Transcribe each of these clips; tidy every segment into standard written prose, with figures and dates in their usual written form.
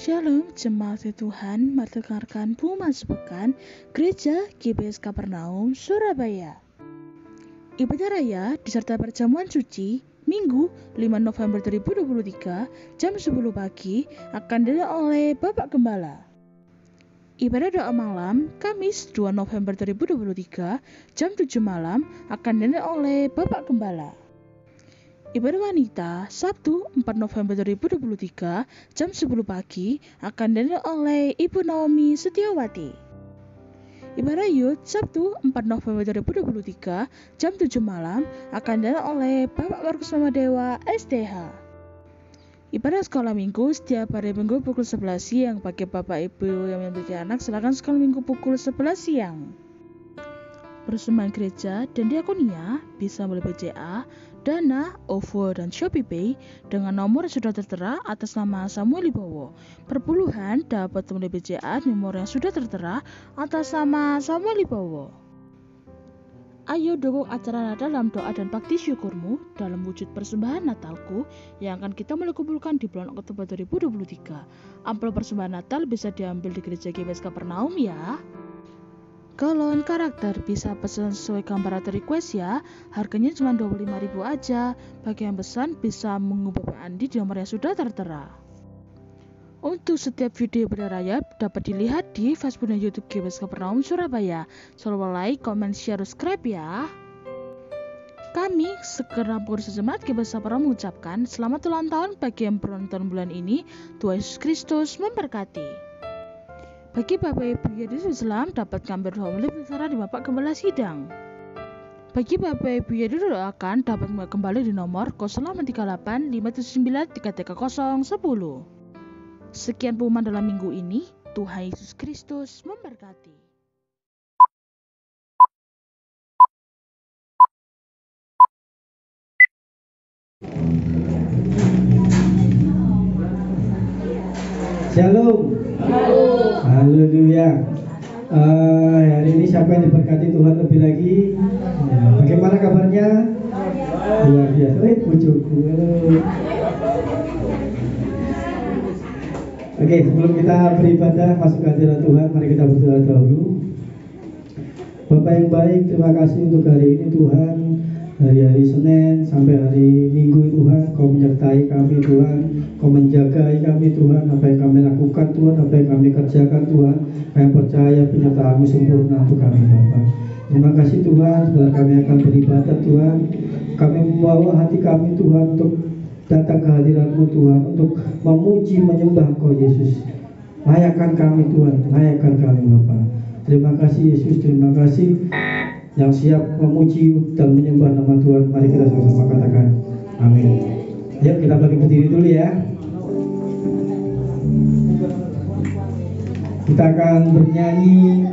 Shalom jemaat Tuhan, mari dengarkan pengumuman sepekan Gereja GBS Kapernaum, Surabaya. Ibadah raya disertai perjamuan suci Minggu 5 November 2023 jam 10 pagi akan dilakukan oleh Bapak Gembala. Ibadah doa malam Kamis 2 November 2023 jam 7 malam akan dilakukan oleh Bapak Gembala. Ibadah wanita Sabtu 4 November 2023 jam 10 pagi akan dilakukan oleh Ibu Naomi Setiawati. Ibadah Youth Sabtu 4 November 2023 jam 7 malam akan dilakukan oleh Bapak Markus Dewa STH. Ibadah sekolah minggu setiap hari Minggu pukul 11 siang. Bagi Bapak Ibu yang memiliki anak, silakan sekolah minggu pukul 11 siang. Persembahan gereja dan diakonia bisa melalui BCA, Dana, OVO, dan ShopeePay dengan nomor yang sudah tertera atas nama Samuel Wibowo. Perpuluhan dapat melalui BCA nomor yang sudah tertera atas nama Samuel Wibowo. Ayo dukung acara Natal dalam doa dan bakti syukurmu dalam wujud persembahan Natalku yang akan kita mulai kumpulkan di bulan Oktober 2023. Amplop persembahan Natal bisa diambil di Gereja GBS Kapernaum ya. Galon karakter bisa pesan sesuai gambar atau request ya. Harganya cuma 25.000 aja. Bagi yang pesan bisa mengubah Bapak Andi di nomor yang sudah tertera. Untuk setiap video ibadah raya dapat dilihat di Facebook dan YouTube GBS Kapernaum Surabaya. Selalu like, comment, share, subscribe ya. Kami segenap pengurus jemaat GBS Kapernaum mengucapkan selamat ulang tahun bagi yang penonton bulan ini. Tuhan Yesus Kristus memberkati. Bagi Bapak Ibu yang di Islam dapat gambar homily bicara di Bapak Gembala Sidang. Bagi Bapak Ibu yang didoakan dapat kembali di nomor 0838 579 330 10. Sekian pengumuman dalam minggu ini. Tuhan Yesus Kristus memberkati. Shalom. Haleluya. Hari ini siapa yang diberkati Tuhan lebih lagi? Ya, bagaimana kabarnya? Luar biasa. Pujuku. Oke, sebelum kita beribadah masuk ke hadirat Tuhan, mari kita berdoa dahulu. Bapak yang baik, terima kasih untuk hari ini Tuhan. Dari hari Senin sampai hari Minggu Tuhan, Kau menyertai kami Tuhan, Kau menjagai kami Tuhan. Apa yang kami lakukan Tuhan, apa yang kami kerjakan Tuhan, kami percaya penyertaan-Mu sempurna untuk kami Bapa. Terima kasih Tuhan, setelah kami akan beribadah Tuhan, kami membawa hati kami Tuhan untuk datang ke hadirat-Mu Tuhan, untuk memuji menyembah Kau Yesus. Layakkan kami Tuhan, layakkan kami Bapa. Terima kasih Yesus, terima kasih yang siap memuji dan menyembah nama Tuhan. Mari kita sama-sama katakan amin. Yuk kita bagi berdiri dulu ya. Kita akan bernyanyi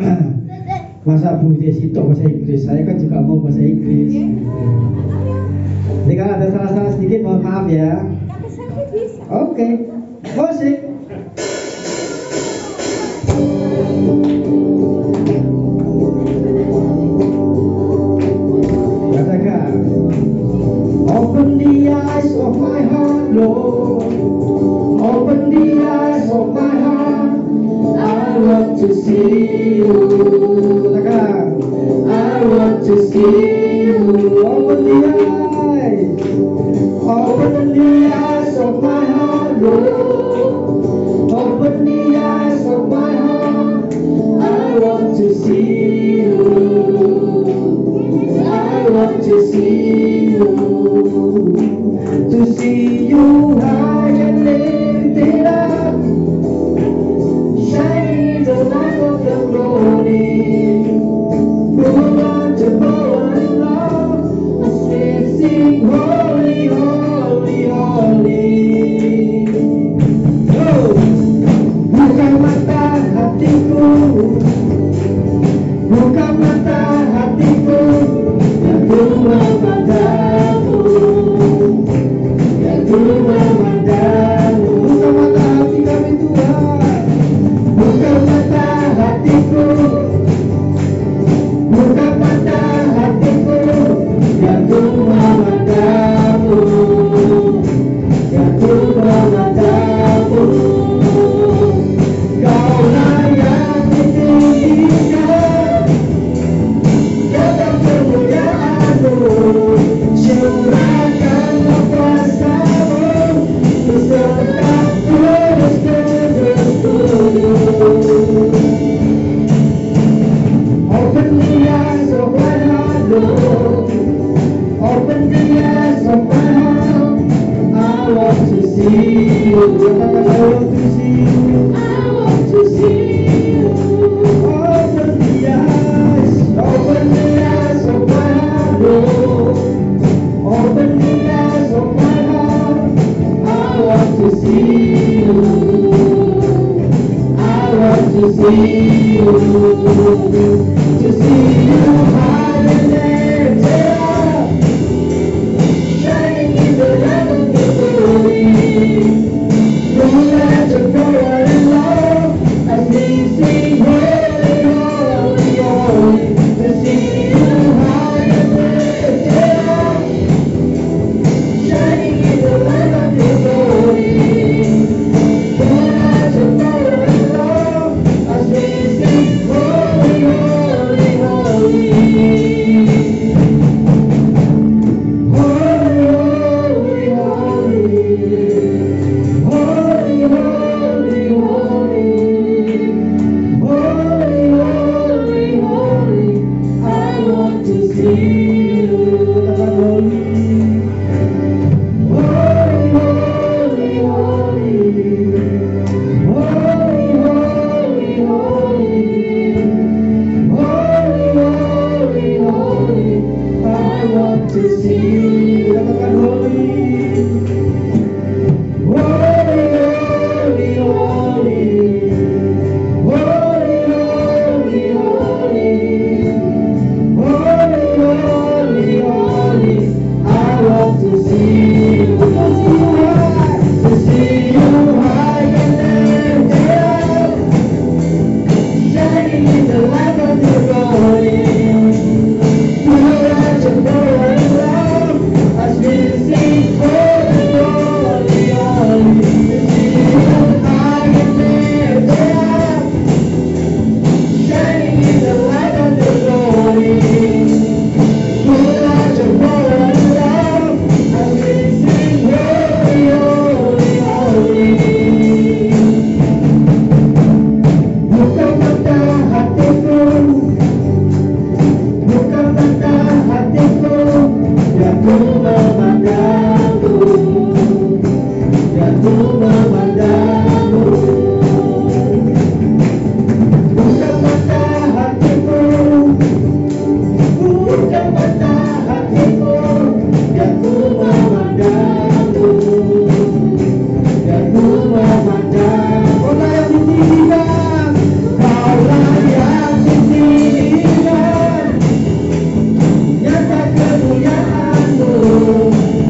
masa Bu Desi toh bahasa Inggris. Saya kan juga mau bahasa Inggris. Jadi kalau ada salah-salah sedikit mohon maaf ya. Oke, musik. Open the eyes of my heart, Lord. Open the eyes of my heart. I want to see you. I want to see you. Open the eyes. Open the eyes of my heart, Lord. Open the eyes of my heart. I want to see you. I want to see you. To see you high and lifted up, shining the light of your glory. Full on to power and love, as we sing holy, holy, holy. Oh, buka mata hatiku, buka mata hatiku, yang ku memandangmu, yang ku see you. Katakan I want to see you. I want to see you. Open the eyes of my heart, Lord. Open the eyes of my heart. I want to see you. I want to see you. To see you high and lifted up, shining in the light of your glory. Don't let your power and love as we sing holy, holy, holy. To see you high and lifted up, shining in the light of your glory. Don't let your power and love as we sing holy, holy, holy. Holy, holy, holy. Holy, holy, holy. Holy, holy, holy. I want to see you. Katakan holy. Holy, holy, holy. Holy, holy, holy. Holy, holy, holy. I want to see you. Katakan holy. Holy, holy, holy. Holy, holy, holy. Holy, holy, holy. I want to see you. To see you high and lifted up, shining in the light of your glory. Pour out your power and love as we sing holy, holy, holy. To see you high and lifted up, shining in the light of your glory. Pour out your power and love as we sing holy, holy, holy. Buka mata hatiku, buka mata hatiku, biar ku memandangmu, biar ku memandangmu. Buka mata hatiku, buka mata hatiku, biar ku memandangmu, biar ku memandangmu. Kaulah yang ditinggikan, kaulah yang ditinggikan, nyata kemuliaan-Mu,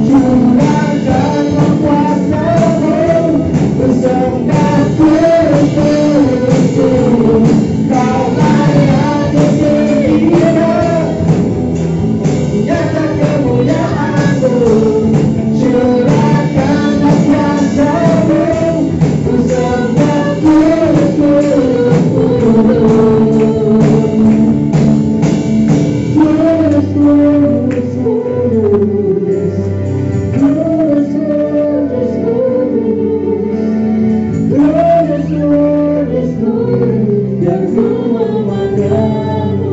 curahkanlah kuasa-Mu, bersembah terus-terus. Kaulah yang ditinggikan, nyata kemuliaan-Mu, curahkanlah kuasa-Mu, bersembah terus-terus. Biar ku memandangmu.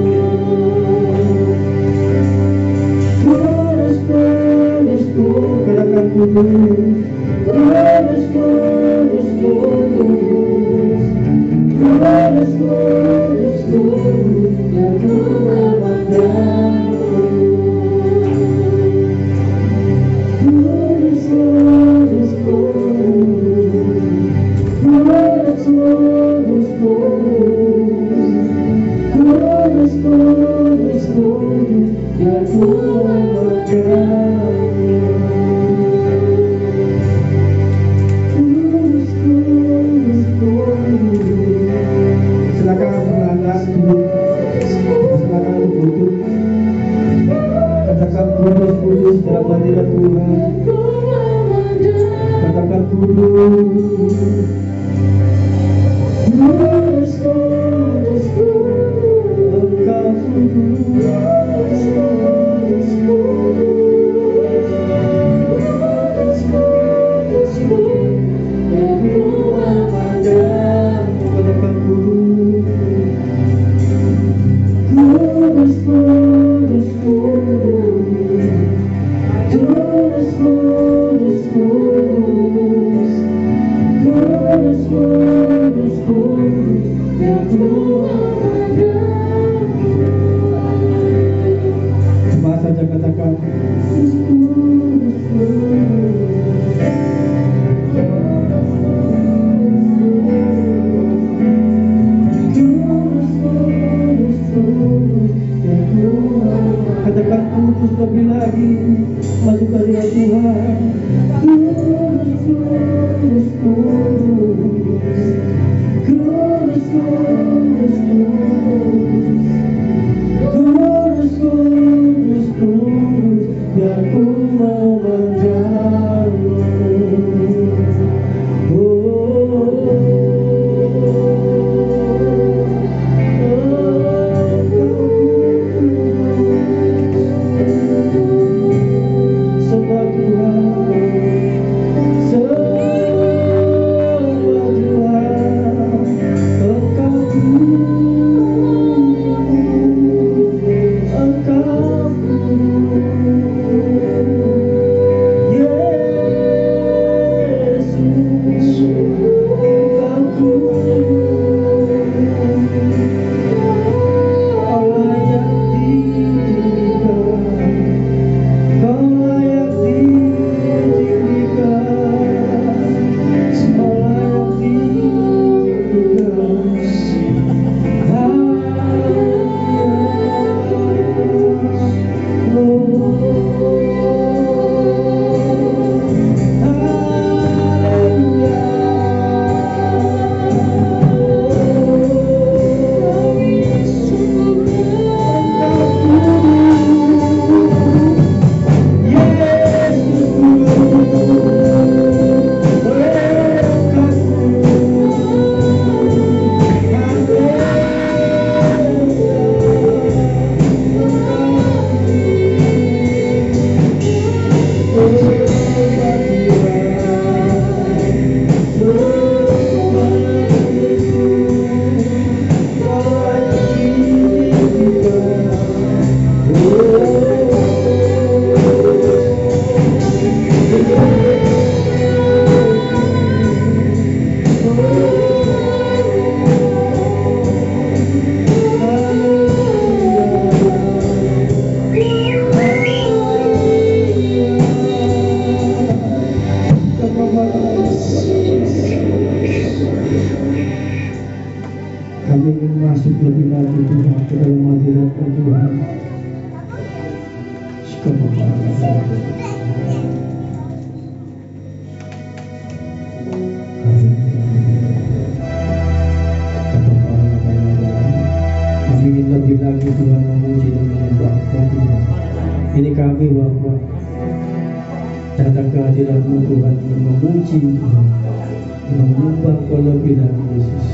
Gerakan kudus. Kudus, kudus, kudus. Kudus, kudus, kudus. Biar ku memandangmu. Kudus, kudus, kudus. Kudus, kudus, kudus. Kudus, kudus, kudus. Biar ku memandangmu. Kudus, kudus, kudus. Silakan berangkat duduk. Silakan duduk. Katakan kudus, kudus dalam hadirat Tuhan. Katakan kudus. Kudus, kudus, kudus. Engkau kudus. Kudus, kudus, kudus. Kudus, kudus, kudus. Yang ku memandangmu. Katakan kudus. Kudus, kudus, kudus. Kudus, kudus, kudus. Cuma saja katakan katakan kudus lebih lagi masuk ke hadirat Tuhan. Kudus, kudus, kudus, kudus, kudus, kudus, kudus, kudus, yang ku memanjangmu. Kami ingin masuk lebih lagi Tuhan ke dalam hadirat Tuhan. Kami ingin lebih lagi Tuhan memuji dan menyembah Tuhan. Ini kami Bapa datang ke hadirat-Mu Tuhan untuk memuji Tuhan, menyembah Kau lebih lagi Yesus.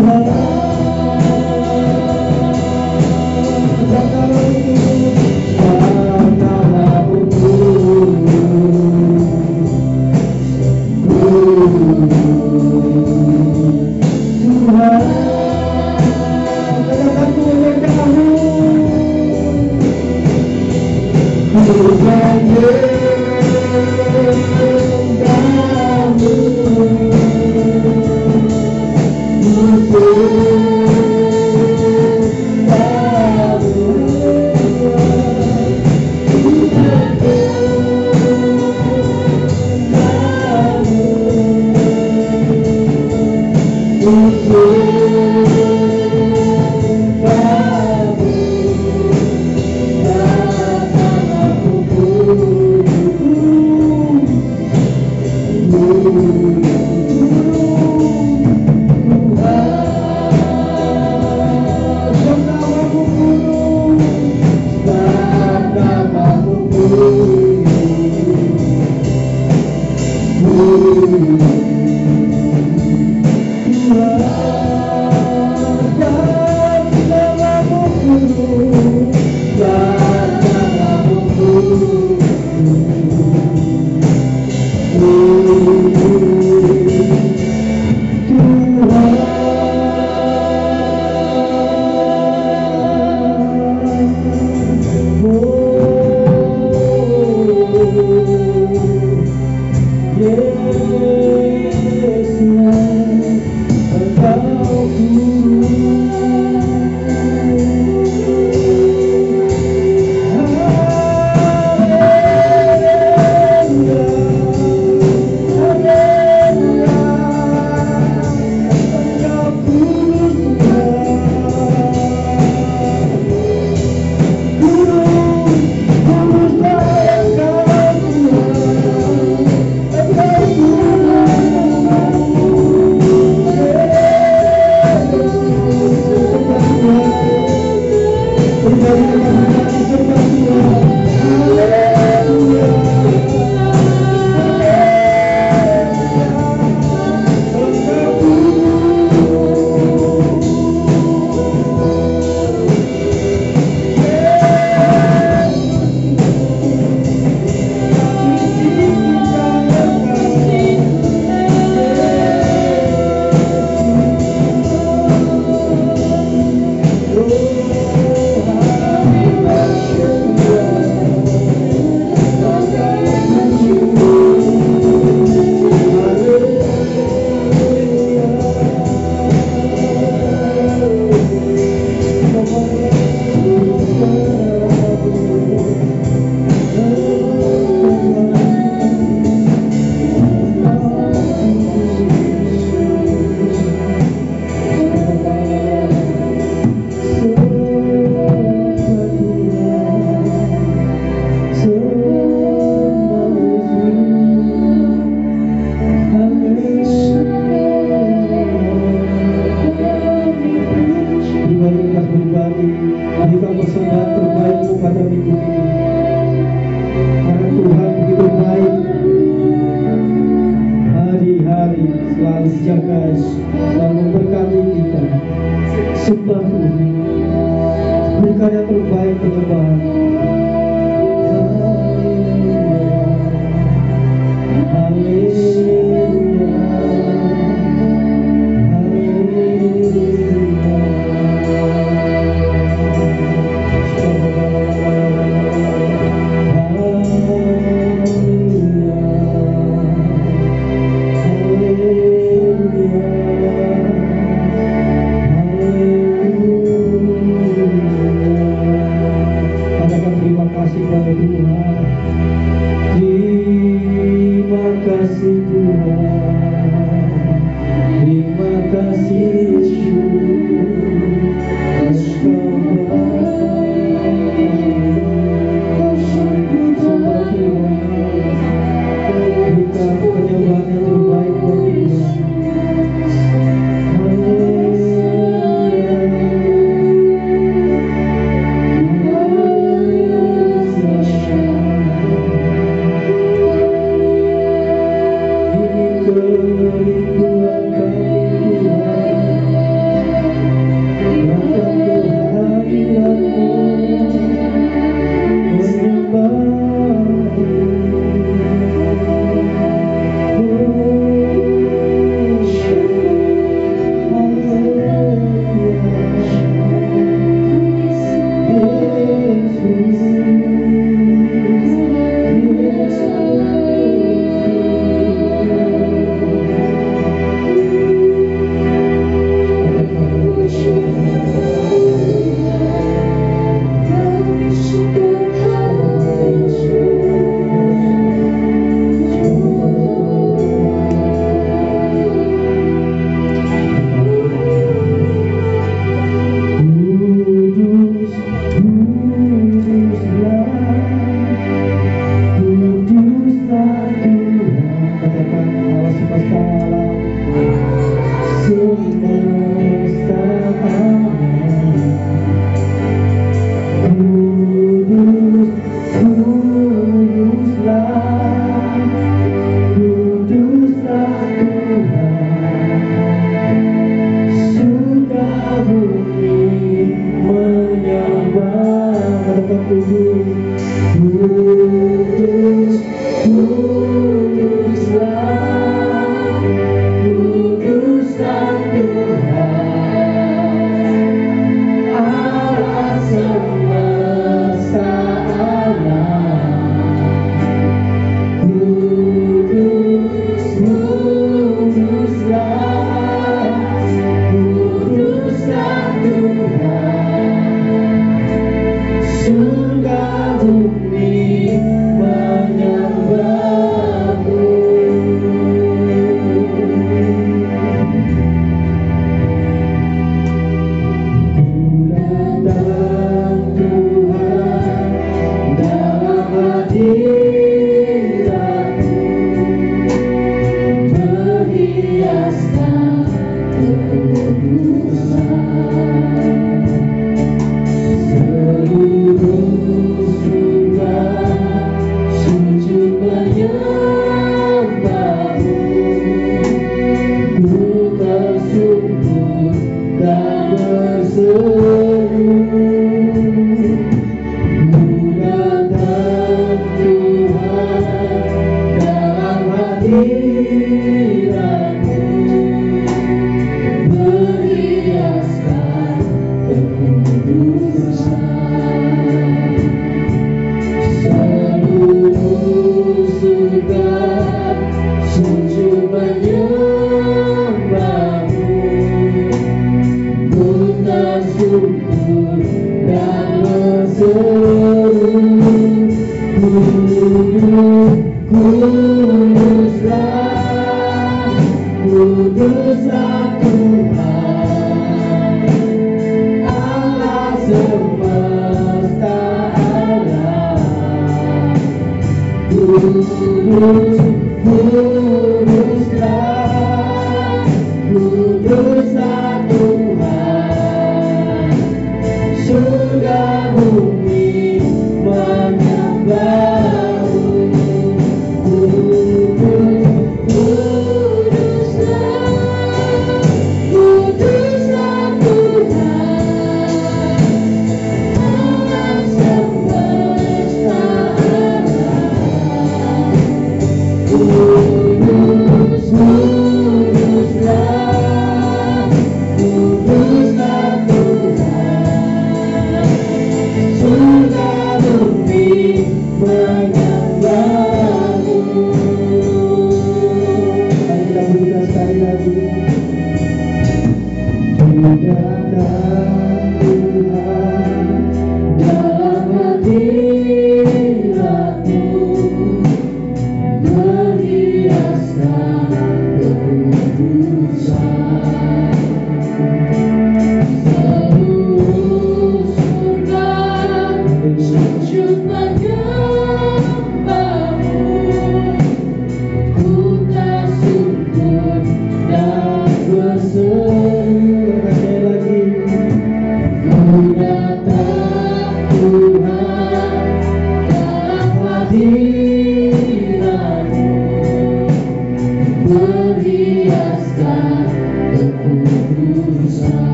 Tuhan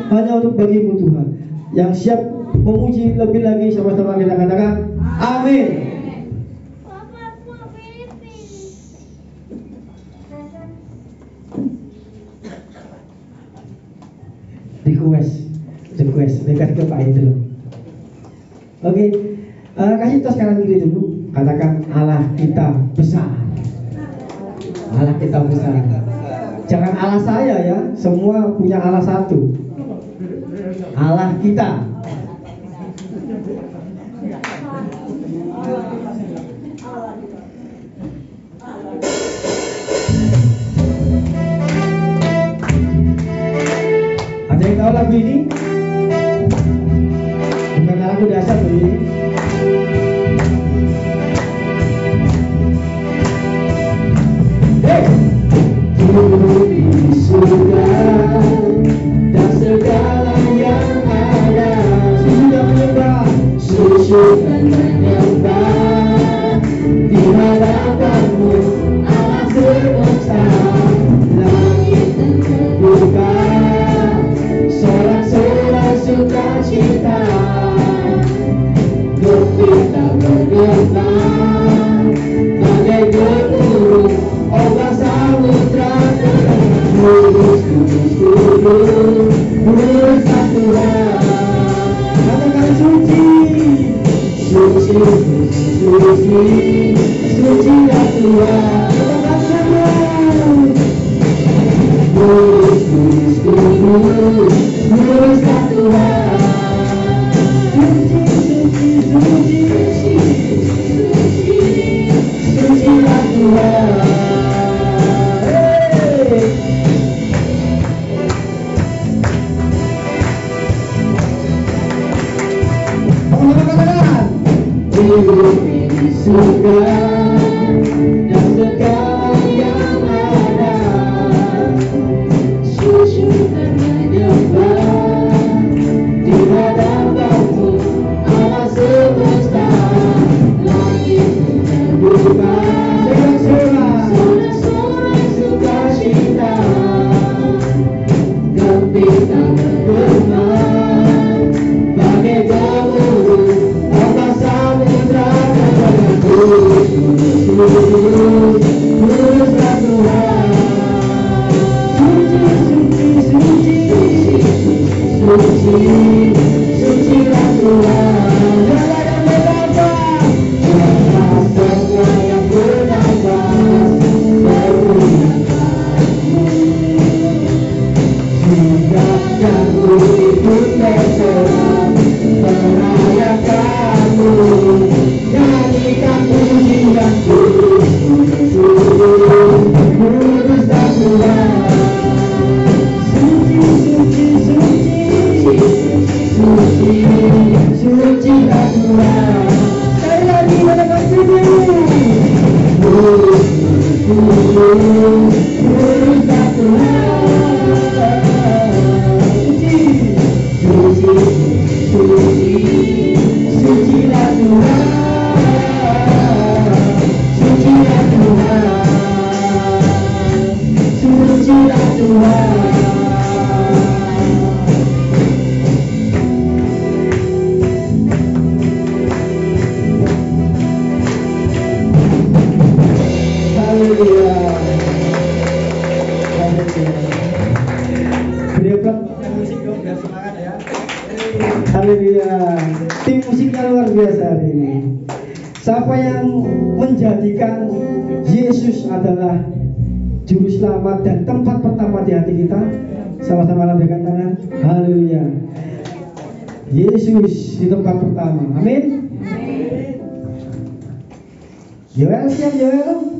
Hanya untuk bagimu Tuhan. Yang siap memuji lebih lagi, sama-sama kita katakan amin. Request dekat ke Pak itu. Oke, kasih tos kanan kiri dulu. Katakan Allah kita besar. Allah kita besar. Jangan Allah saya ya, semua punya Allah satu. Allah kita. Ada yang tahu lagu ini? Bukan lagu dasar ini. Hey! Di surga dan segala yang ada, sudah menyembah, sudah menyembah di hadapanmu Allah semesta, langit terbuka, sorak-sorak sukacita, gembira bergembang bagai gemuruh ombak samudra. Kudus, Tuhan. Katakan suci, suci, suci, sucilah Tuhan. Katakan semua. Kudus, kuduslah Tuhan. Suci, suci, suci, suci, sucilah Tuhan. Di surga dan segala yang ada, sujud dan menyembah di hadapanmu Allah semesta, langit terbuka, sorak-sorak sukacita, gembira bergembang bagai gemuruh ombak samudra. Kuduslah Tuhan. Suci, suci, suci, sucilah Tuhan. Segala yang bernafas bermuliakan-Mu. Singgah dan ikut bersorak merayakan-Mu. Nyanyikan pujian kudus, kuduslah Tuhan. Suci, suci, suci, suci, sucilah Tuhan. Sekali lagi katakan suci. Kudus, kuduslah Tuhan. Suci, suci, suci, sucilah Tuhan. Sucilah Tuhan. Sucilah Tuhan. Haleluya. Haleluya. Beri aplaus musik dong biar semangat ya. Haleluya. Tim musiknya luar biasa hari ini. Siapa yang menjadikan Yesus adalah juru selamat dan tempat pertama di hati kita? Sama-sama lambaikan tangan. Haleluya. Yesus di tempat pertama. Amin. Yoel, siap Yoel?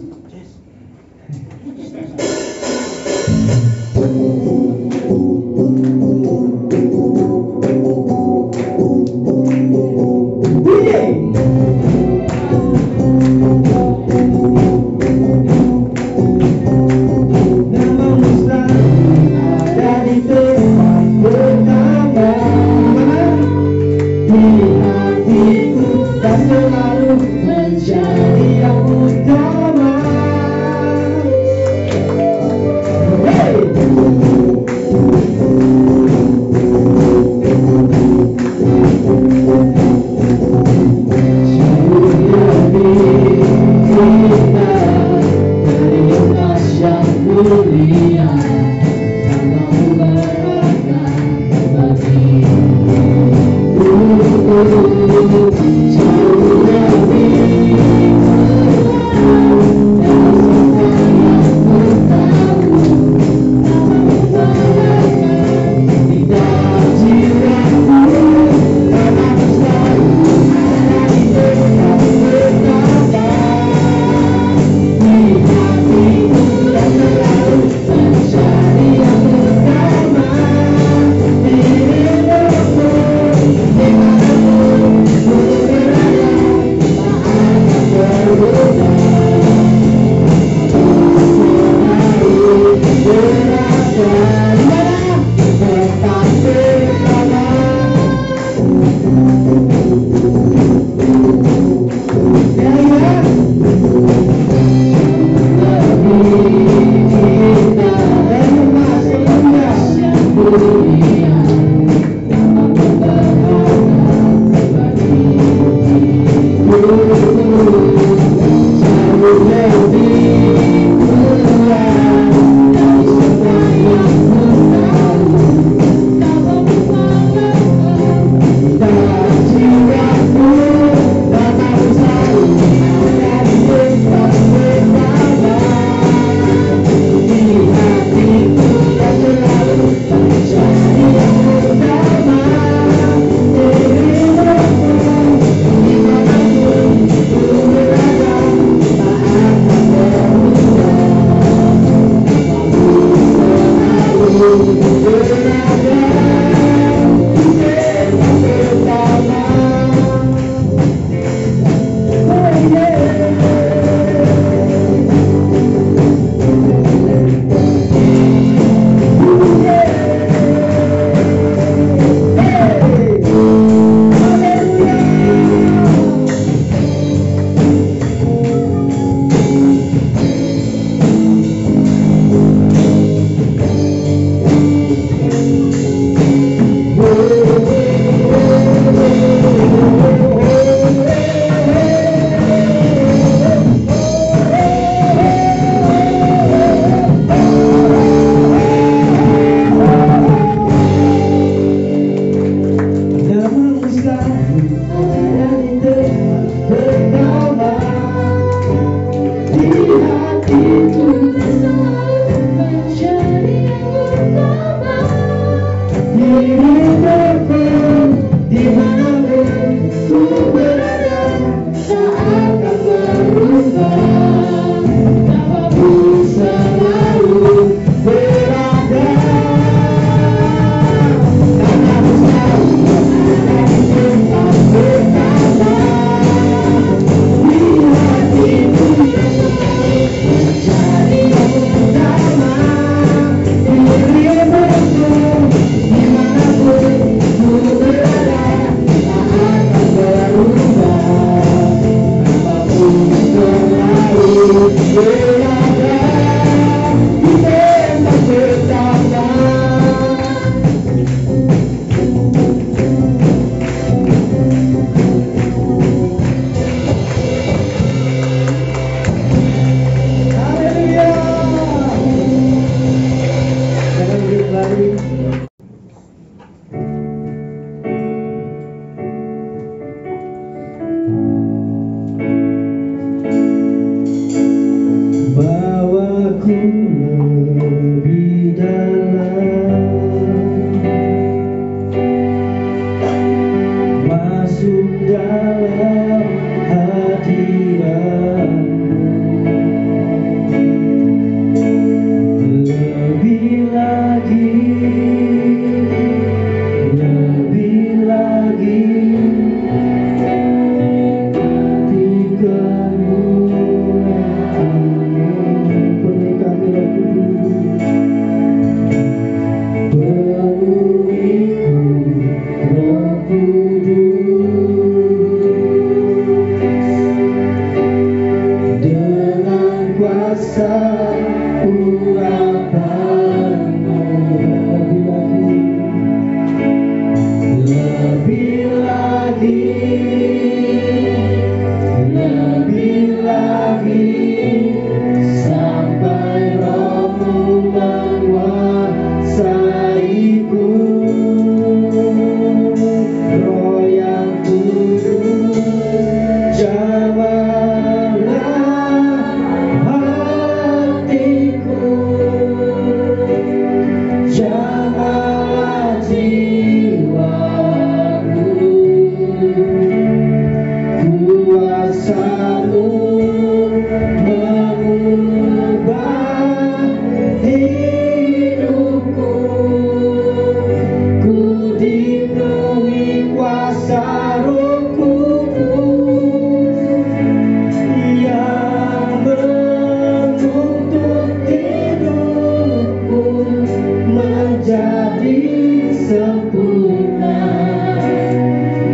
menjadi sempurna,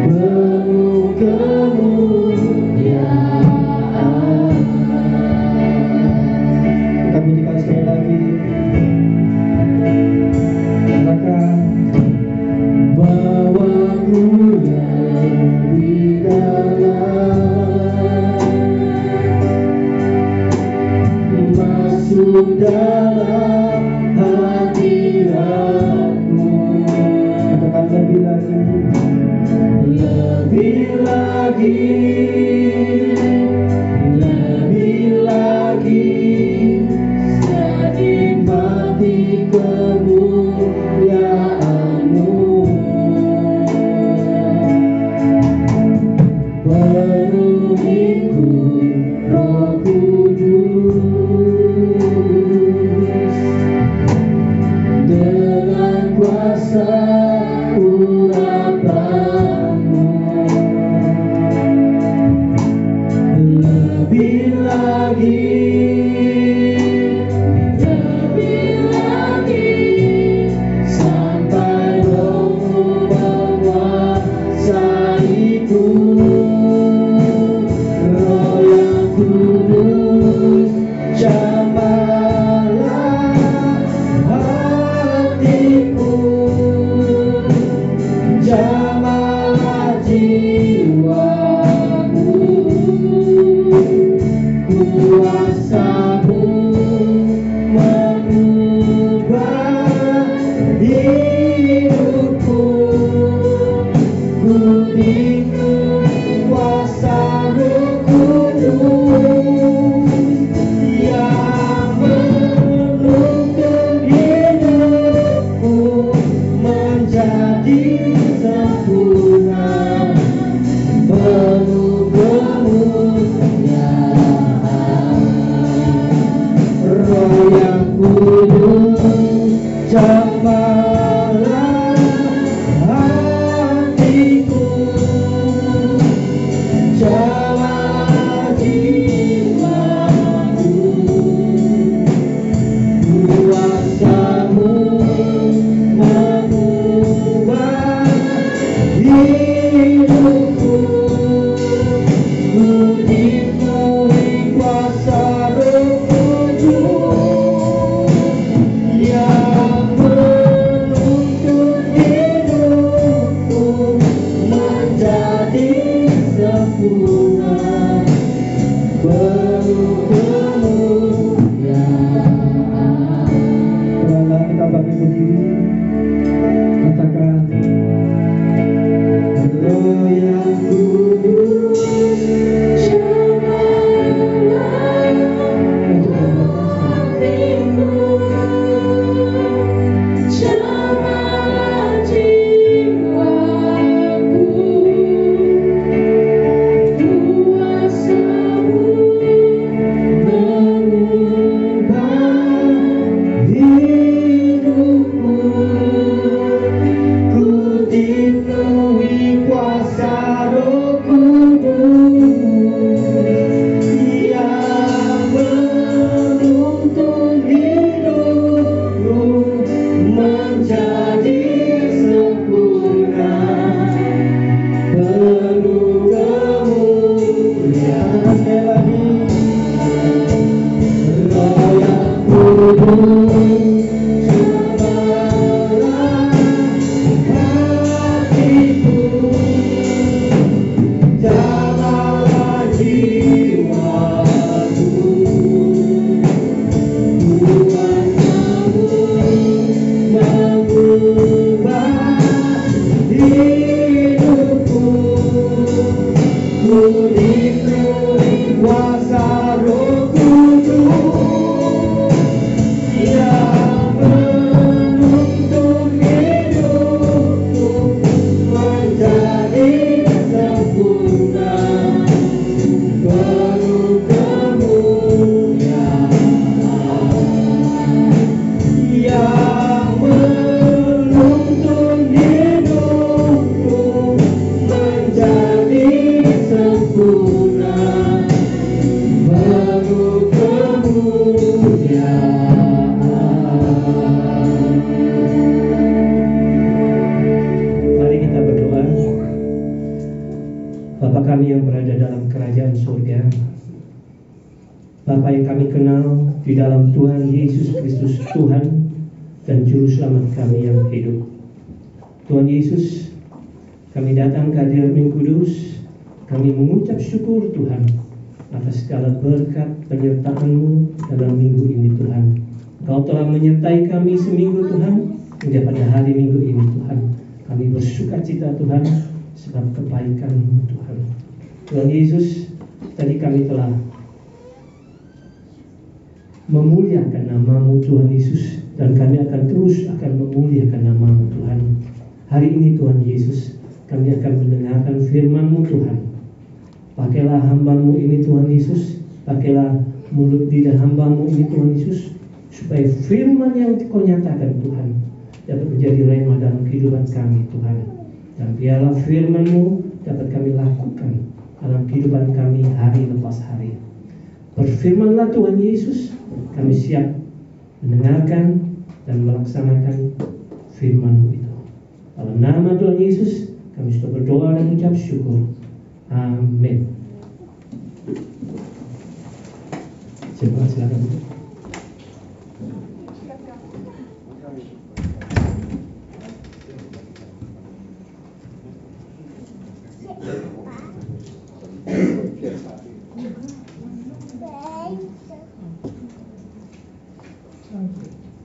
penuh kemuliaan. Kita bunyikan sekali lagi. Katakan, bawaku lebih dalam, masuk dalam hadiratmu. Katakan lebih lagi, lebih lagi, lebih lagi, menikmati kemuliaan-Mu. Penuhiku Roh Kudus, dengan kuasa urapan-Mu. Lebih lagi, lebih lagi, sampai Roh-Mu menguasaiku. Roh yang kudus, jamahlah hatiku. kami yang berada dalam kerajaan surga, Bapa yang kami kenal di dalam Tuhan Yesus Kristus, Tuhan dan Juru Selamat kami yang hidup. Tuhan Yesus, kami datang ke hadirat-Mu kudus, kami mengucap syukur Tuhan atas segala berkat penyertaan-Mu dalam minggu ini Tuhan. Kau telah menyertai kami seminggu Tuhan, hingga pada hari minggu ini Tuhan. Kami bersukacita Tuhan sebab kebaikan-Mu Tuhan. Tuhan Yesus, tadi kami telah memuliakan nama-Mu Tuhan Yesus, dan kami akan terus memuliakan nama-Mu Tuhan. Hari ini Tuhan Yesus, kami akan mendengarkan firman-Mu Tuhan. Pakailah hamba-Mu ini Tuhan Yesus, pakailah mulut lidah hamba-Mu ini Tuhan Yesus, supaya firman yang Kau nyatakan Tuhan dapat menjadi rema dalam kehidupan kami Tuhan. Dan biarlah firman-Mu dapat kami lakukan dalam kehidupan kami hari lepas hari. Berfirmanlah Tuhan Yesus, kami siap mendengarkan dan melaksanakan firman-Mu itu. Dalam nama Tuhan Yesus, kami sudah berdoa dan mengucap syukur. Amin. Silakan.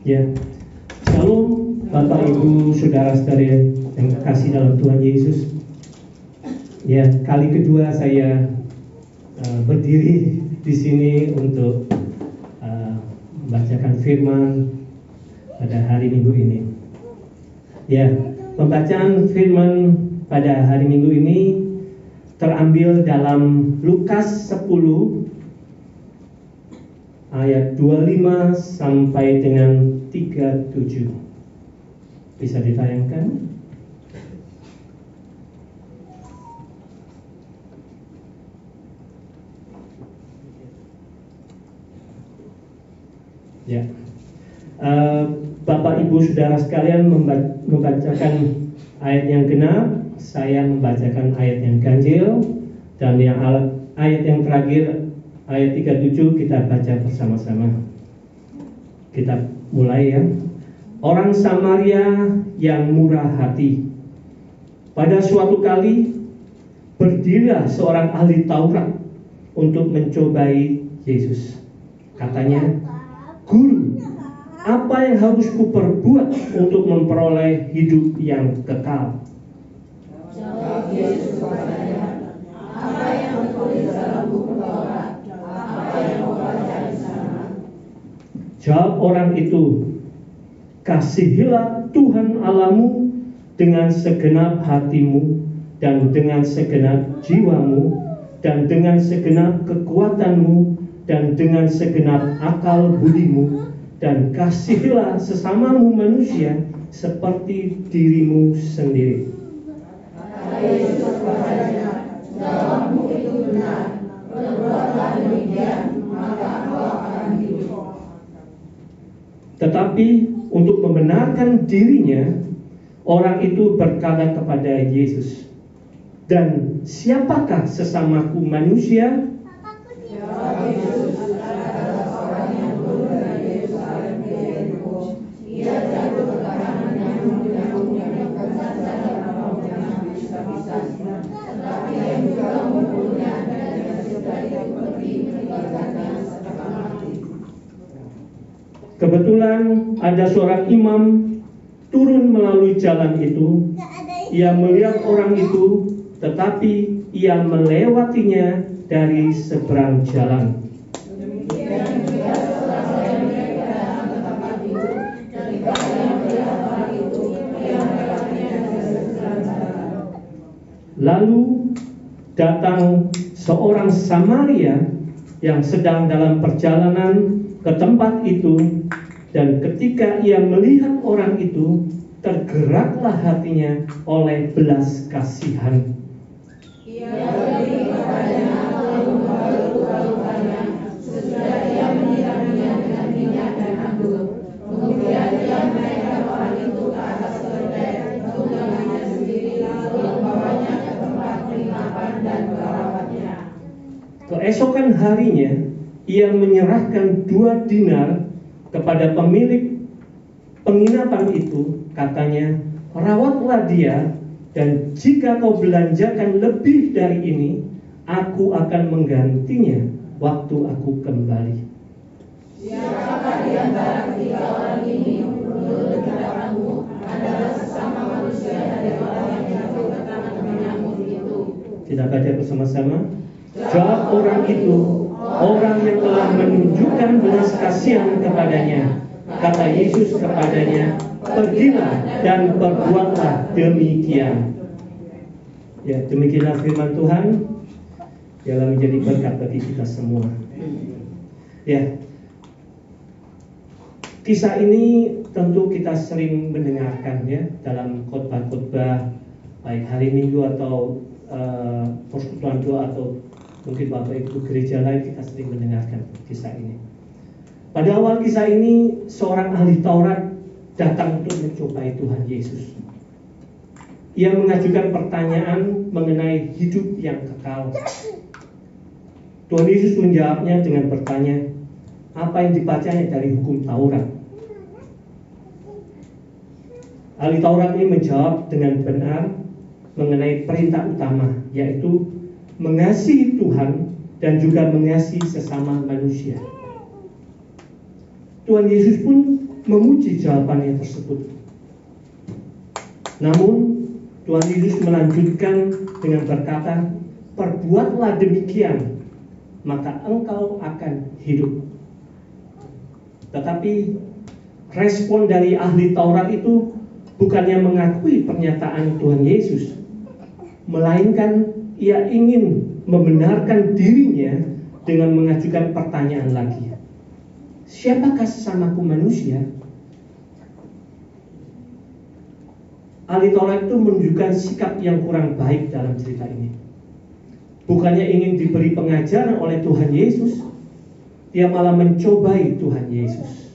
Ya, Shalom Bapak Ibu Saudara sekalian yang terkasih dalam Tuhan Yesus. Ya, kali kedua saya berdiri di sini untuk membacakan firman pada hari Minggu ini. Ya, pembacaan firman pada hari Minggu ini terambil dalam Lukas 10 ayat 25 sampai dengan 37. Bisa ditayangkan? Ya. Bapak Ibu Saudara sekalian membacakan ayat yang genap, saya membacakan ayat yang ganjil, dan yang ayat yang terakhir ayat 37 kita baca bersama-sama. Kita mulai ya. Orang Samaria yang murah hati. Pada suatu kali berdirilah seorang ahli Taurat untuk mencobai Yesus. Katanya, "Guru, apa yang harus kuperbuat untuk memperoleh hidup yang kekal?" Jawab Yesus kepadanya, "Apa yang tertulis dalam buku Taurat? Apa yang kau baca di sana?" Jawab orang itu, "Kasihilah Tuhan Allahmu dengan segenap hatimu, dan dengan segenap jiwamu, dan dengan segenap kekuatanmu, dan dengan segenap akal budimu, dan kasihilah sesamamu manusia seperti dirimu sendiri." Kata Yesus kepadanya, "Jawabmu itu benar. Perbuatlah demikian, maka kau akan hidup." Tetapi untuk membenarkan dirinya, orang itu berkata kepada Yesus, "Dan siapakah sesamaku manusia?" Jawab Yesus, "Adalah seorang yang turun dari Yerusalem ke Yeriko. Ia jatuh ke kanannya menyampaikan saja rombongan habis-habisan. Tetapi yang juga membunuhnya dan yang sudah itu pergi meninggalkannya setengah mati." Kebetulan ada seorang imam turun melalui jalan itu. Ia melihat orang itu, tetapi ia melewatinya dari seberang jalan. Demikian juga seorang lain mereka datang ke tempat itu, ketika ia melihat orang itu, ia melewatinya dari seberang jalan. Lalu datang seorang Samaria yang sedang dalam perjalanan ke tempat itu, dan ketika ia melihat orang itu, tergeraklah hatinya oleh belas kasihan. Ia berdiri kepadanya lalu membalut luka-lukanya. Sesudah ia menyiraminya dengan minyak dan anggur. Kemudian ia menaikkan orang itu ke atas keledai, tunggangannya sendiri, lalu membawanya ke tempat penginapan dan bawa Keesokan harinya ia menyerahkan 2 dinar kepada pemilik penginapan itu, katanya, rawatlah dia, dan jika kau belanjakan lebih dari ini, aku akan menggantinya waktu aku kembali. Siapakah di antara ketiga orang ini menurut pendapatmu adalah sesama manusia dari orang yang jatuh ke tangan penyambut itu? Kita baca bersama-sama. Jawab orang itu, orang yang telah menunjukkan belas kasihan kepadanya. Kata Yesus kepadanya, pergilah dan perbuatlah demikian. Ya, demikianlah firman Tuhan. Biarlah menjadi berkat bagi kita semua. Ya, kisah ini tentu kita sering mendengarkan ya dalam khotbah-khotbah, baik hari Minggu atau persekutuan doa, atau mungkin Bapak Ibu gereja lain, kita sering mendengarkan kisah ini. Pada awal kisah ini, seorang ahli Taurat datang untuk mencobai Tuhan Yesus. Ia mengajukan pertanyaan mengenai hidup yang kekal. Tuhan Yesus menjawabnya dengan bertanya, apa yang dibacanya dari hukum Taurat? Ahli Taurat ini menjawab dengan benar mengenai perintah utama, yaitu mengasihi Tuhan dan juga mengasihi sesama manusia. Tuhan Yesus pun memuji jawabannya tersebut. Namun Tuhan Yesus melanjutkan dengan berkata, perbuatlah demikian, maka engkau akan hidup. Tetapi respon dari ahli Taurat itu bukannya mengakui pernyataan Tuhan Yesus, melainkan ia ingin membenarkan dirinya dengan mengajukan pertanyaan lagi. Siapakah sesamaku manusia? Ahli Taurat itu menunjukkan sikap yang kurang baik dalam cerita ini. Bukannya ingin diberi pengajaran oleh Tuhan Yesus, dia malah mencobai Tuhan Yesus.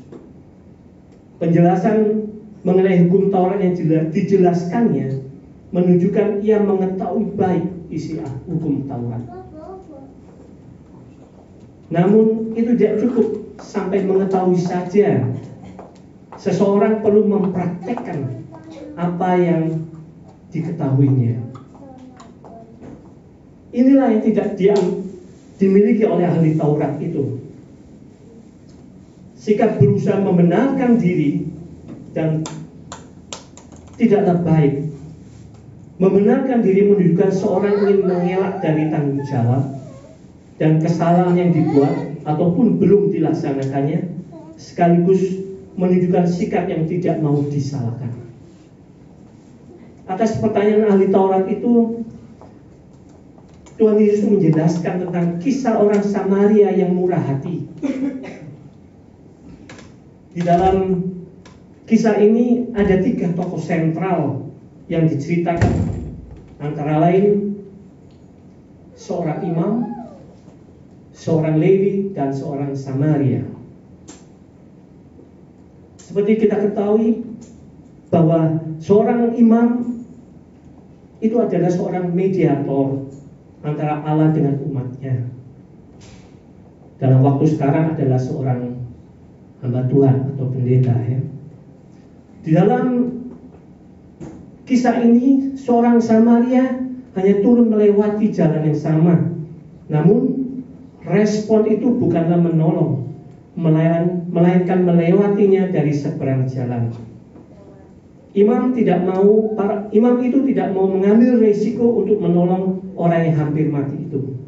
Penjelasan mengenai hukum Taurat yang dijelaskannya menunjukkan ia mengetahui baik isi hukum Taurat. Namun itu tidak cukup sampai mengetahui saja. Seseorang perlu mempraktekkan apa yang diketahuinya. Inilah yang tidak dimiliki oleh ahli Taurat itu. Sikap berusaha membenarkan diri dan tidaklah baik. Membenarkan diri menunjukkan seorang ingin mengelak dari tanggung jawab dan kesalahan yang dibuat ataupun belum dilaksanakannya, sekaligus menunjukkan sikap yang tidak mau disalahkan. Atas pertanyaan ahli Taurat itu, Tuhan Yesus menjelaskan tentang kisah orang Samaria yang murah hati. Di dalam kisah ini ada 3 tokoh sentral yang diceritakan, antara lain seorang imam, seorang Lewi, dan seorang Samaria. Seperti kita ketahui bahwa seorang imam itu adalah seorang mediator antara Allah dengan umatnya. Dalam waktu sekarang adalah seorang hamba Tuhan atau pendeta ya. Di dalam kisah ini, seorang Samaria hanya turun melewati jalan yang sama. Namun respon itu bukanlah menolong, melainkan melewatinya dari seberang jalan. Imam itu tidak mau mengambil resiko untuk menolong orang yang hampir mati itu.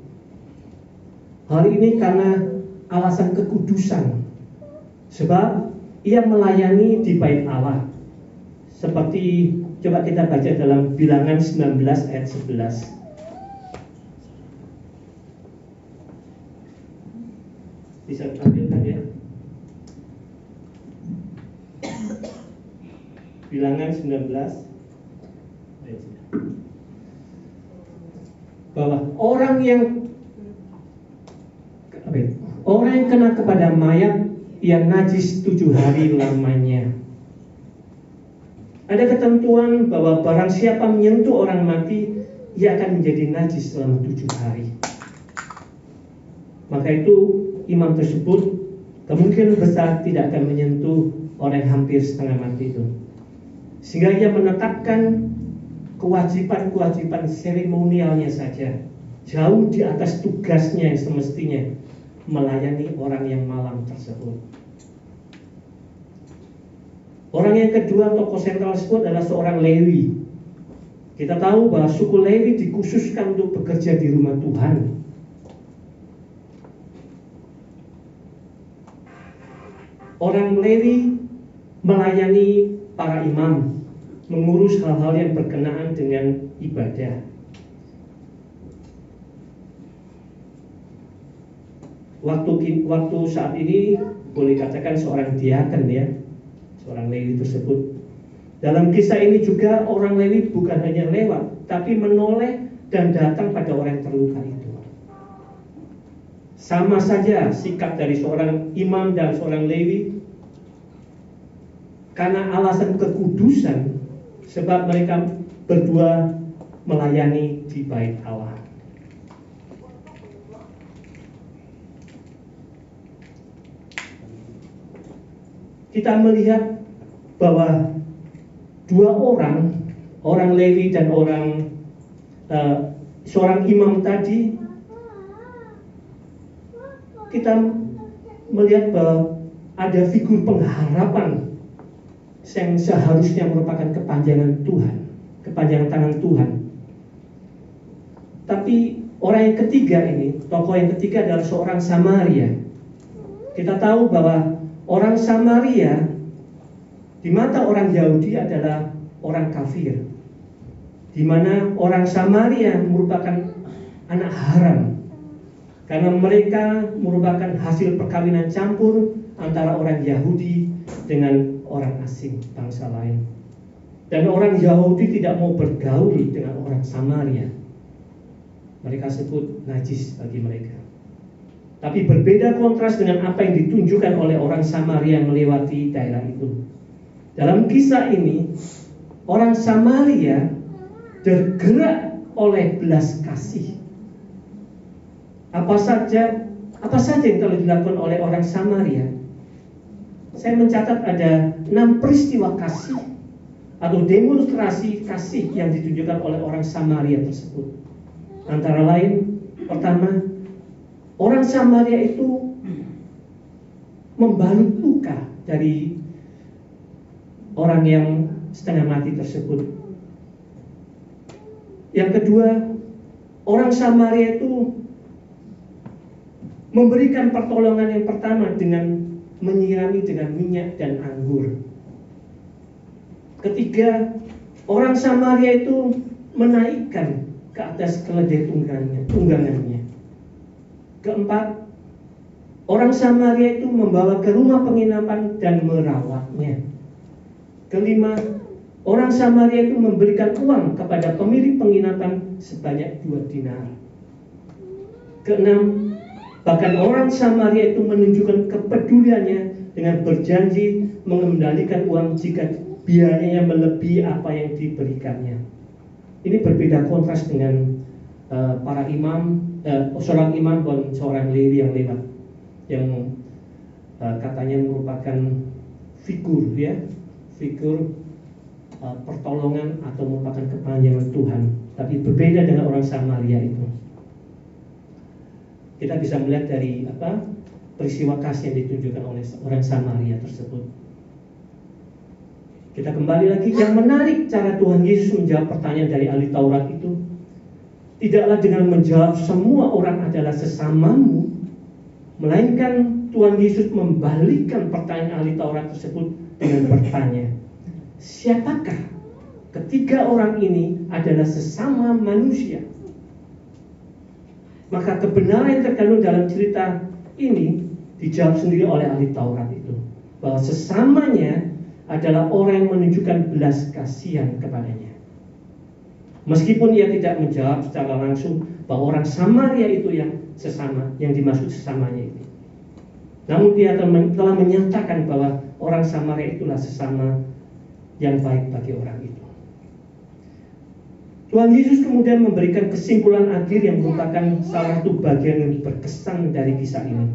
Hal ini karena alasan kekudusan, sebab ia melayani di bait Allah. Seperti coba kita baca dalam Bilangan 19 ayat 11. Bisa tampilkan ya. Bilangan 19 bahwa orang yang kena kepada mayat yang najis 7 hari lamanya. Ada ketentuan bahwa barang siapa menyentuh orang mati, ia akan menjadi najis selama 7 hari. Maka itu imam tersebut kemungkinan besar tidak akan menyentuh orang yang hampir setengah mati itu. Sehingga ia menetapkan kewajiban-kewajiban seremonialnya saja, jauh di atas tugasnya yang semestinya melayani orang yang malang tersebut. Orang yang kedua, tokoh sentral tersebut adalah seorang Lewi. Kita tahu bahwa suku Lewi dikhususkan untuk bekerja di rumah Tuhan. Orang Lewi melayani para imam, mengurus hal-hal yang berkenaan dengan ibadah. Waktu saat ini boleh katakan seorang diaken ya, seorang Lewi tersebut. Dalam kisah ini juga orang Lewi bukan hanya lewat, tapi menoleh dan datang pada orang yang terluka itu. Sama saja sikap dari seorang imam dan seorang Lewi, karena alasan kekudusan, sebab mereka berdua melayani di bait Allah. Kita melihat bahwa dua orang Lewi dan seorang imam tadi, kita melihat bahwa ada figur pengharapan yang seharusnya merupakan kepanjangan Tuhan, kepanjangan tangan Tuhan. Tapi orang yang ketiga ini, tokoh yang ketiga adalah seorang Samaria. Kita tahu bahwa orang Samaria di mata orang Yahudi adalah orang kafir, di mana orang Samaria merupakan anak haram, karena mereka merupakan hasil perkawinan campur antara orang Yahudi dengan orang asing, bangsa lain. Dan orang Yahudi tidak mau bergaul dengan orang Samaria. Mereka sebut najis bagi mereka. Tapi berbeda kontras dengan apa yang ditunjukkan oleh orang Samaria yang melewati daerah itu. Dalam kisah ini, orang Samaria tergerak oleh belas kasih. Apa saja yang telah dilakukan oleh orang Samaria? Saya mencatat ada 6 peristiwa kasih atau demonstrasi kasih yang ditunjukkan oleh orang Samaria tersebut. Antara lain, pertama, orang Samaria itu membalut luka dari orang yang setengah mati tersebut. Yang kedua, orang Samaria itu memberikan pertolongan yang pertama dengan menyirami dengan minyak dan anggur. Ketiga, orang Samaria itu menaikkan ke atas keledai tunggangannya. Keempat, orang Samaria itu membawa ke rumah penginapan dan merawatnya. Kelima, orang Samaria itu memberikan uang kepada pemilik penginapan sebanyak 2 dinar. Keenam, bahkan orang Samaria itu menunjukkan kepeduliannya dengan berjanji mengembalikan uang jika biayanya melebihi apa yang diberikannya. Ini berbeda kontras dengan para imam, seorang imam dan seorang Lewi yang lewat, yang katanya merupakan figur pertolongan atau merupakan kepanjangan Tuhan, tapi berbeda dengan orang Samaria itu. Kita bisa melihat dari peristiwa kasih yang ditunjukkan oleh orang Samaria tersebut. Kita kembali lagi, yang menarik cara Tuhan Yesus menjawab pertanyaan dari ahli Taurat itu tidaklah dengan menjawab semua orang adalah sesamamu, melainkan Tuhan Yesus membalikkan pertanyaan ahli Taurat tersebut dengan bertanya, siapakah ketiga orang ini adalah sesama manusia? Maka kebenaran yang terkandung dalam cerita ini dijawab sendiri oleh ahli Taurat itu, bahwa sesamanya adalah orang yang menunjukkan belas kasihan kepadanya. Meskipun ia tidak menjawab secara langsung bahwa orang Samaria itu yang sesama, yang dimaksud sesamanya itu. Namun dia telah menyatakan bahwa orang Samaria itulah sesama yang baik bagi orang itu. Tuhan Yesus kemudian memberikan kesimpulan akhir yang merupakan salah satu bagian yang berkesan dari kisah ini.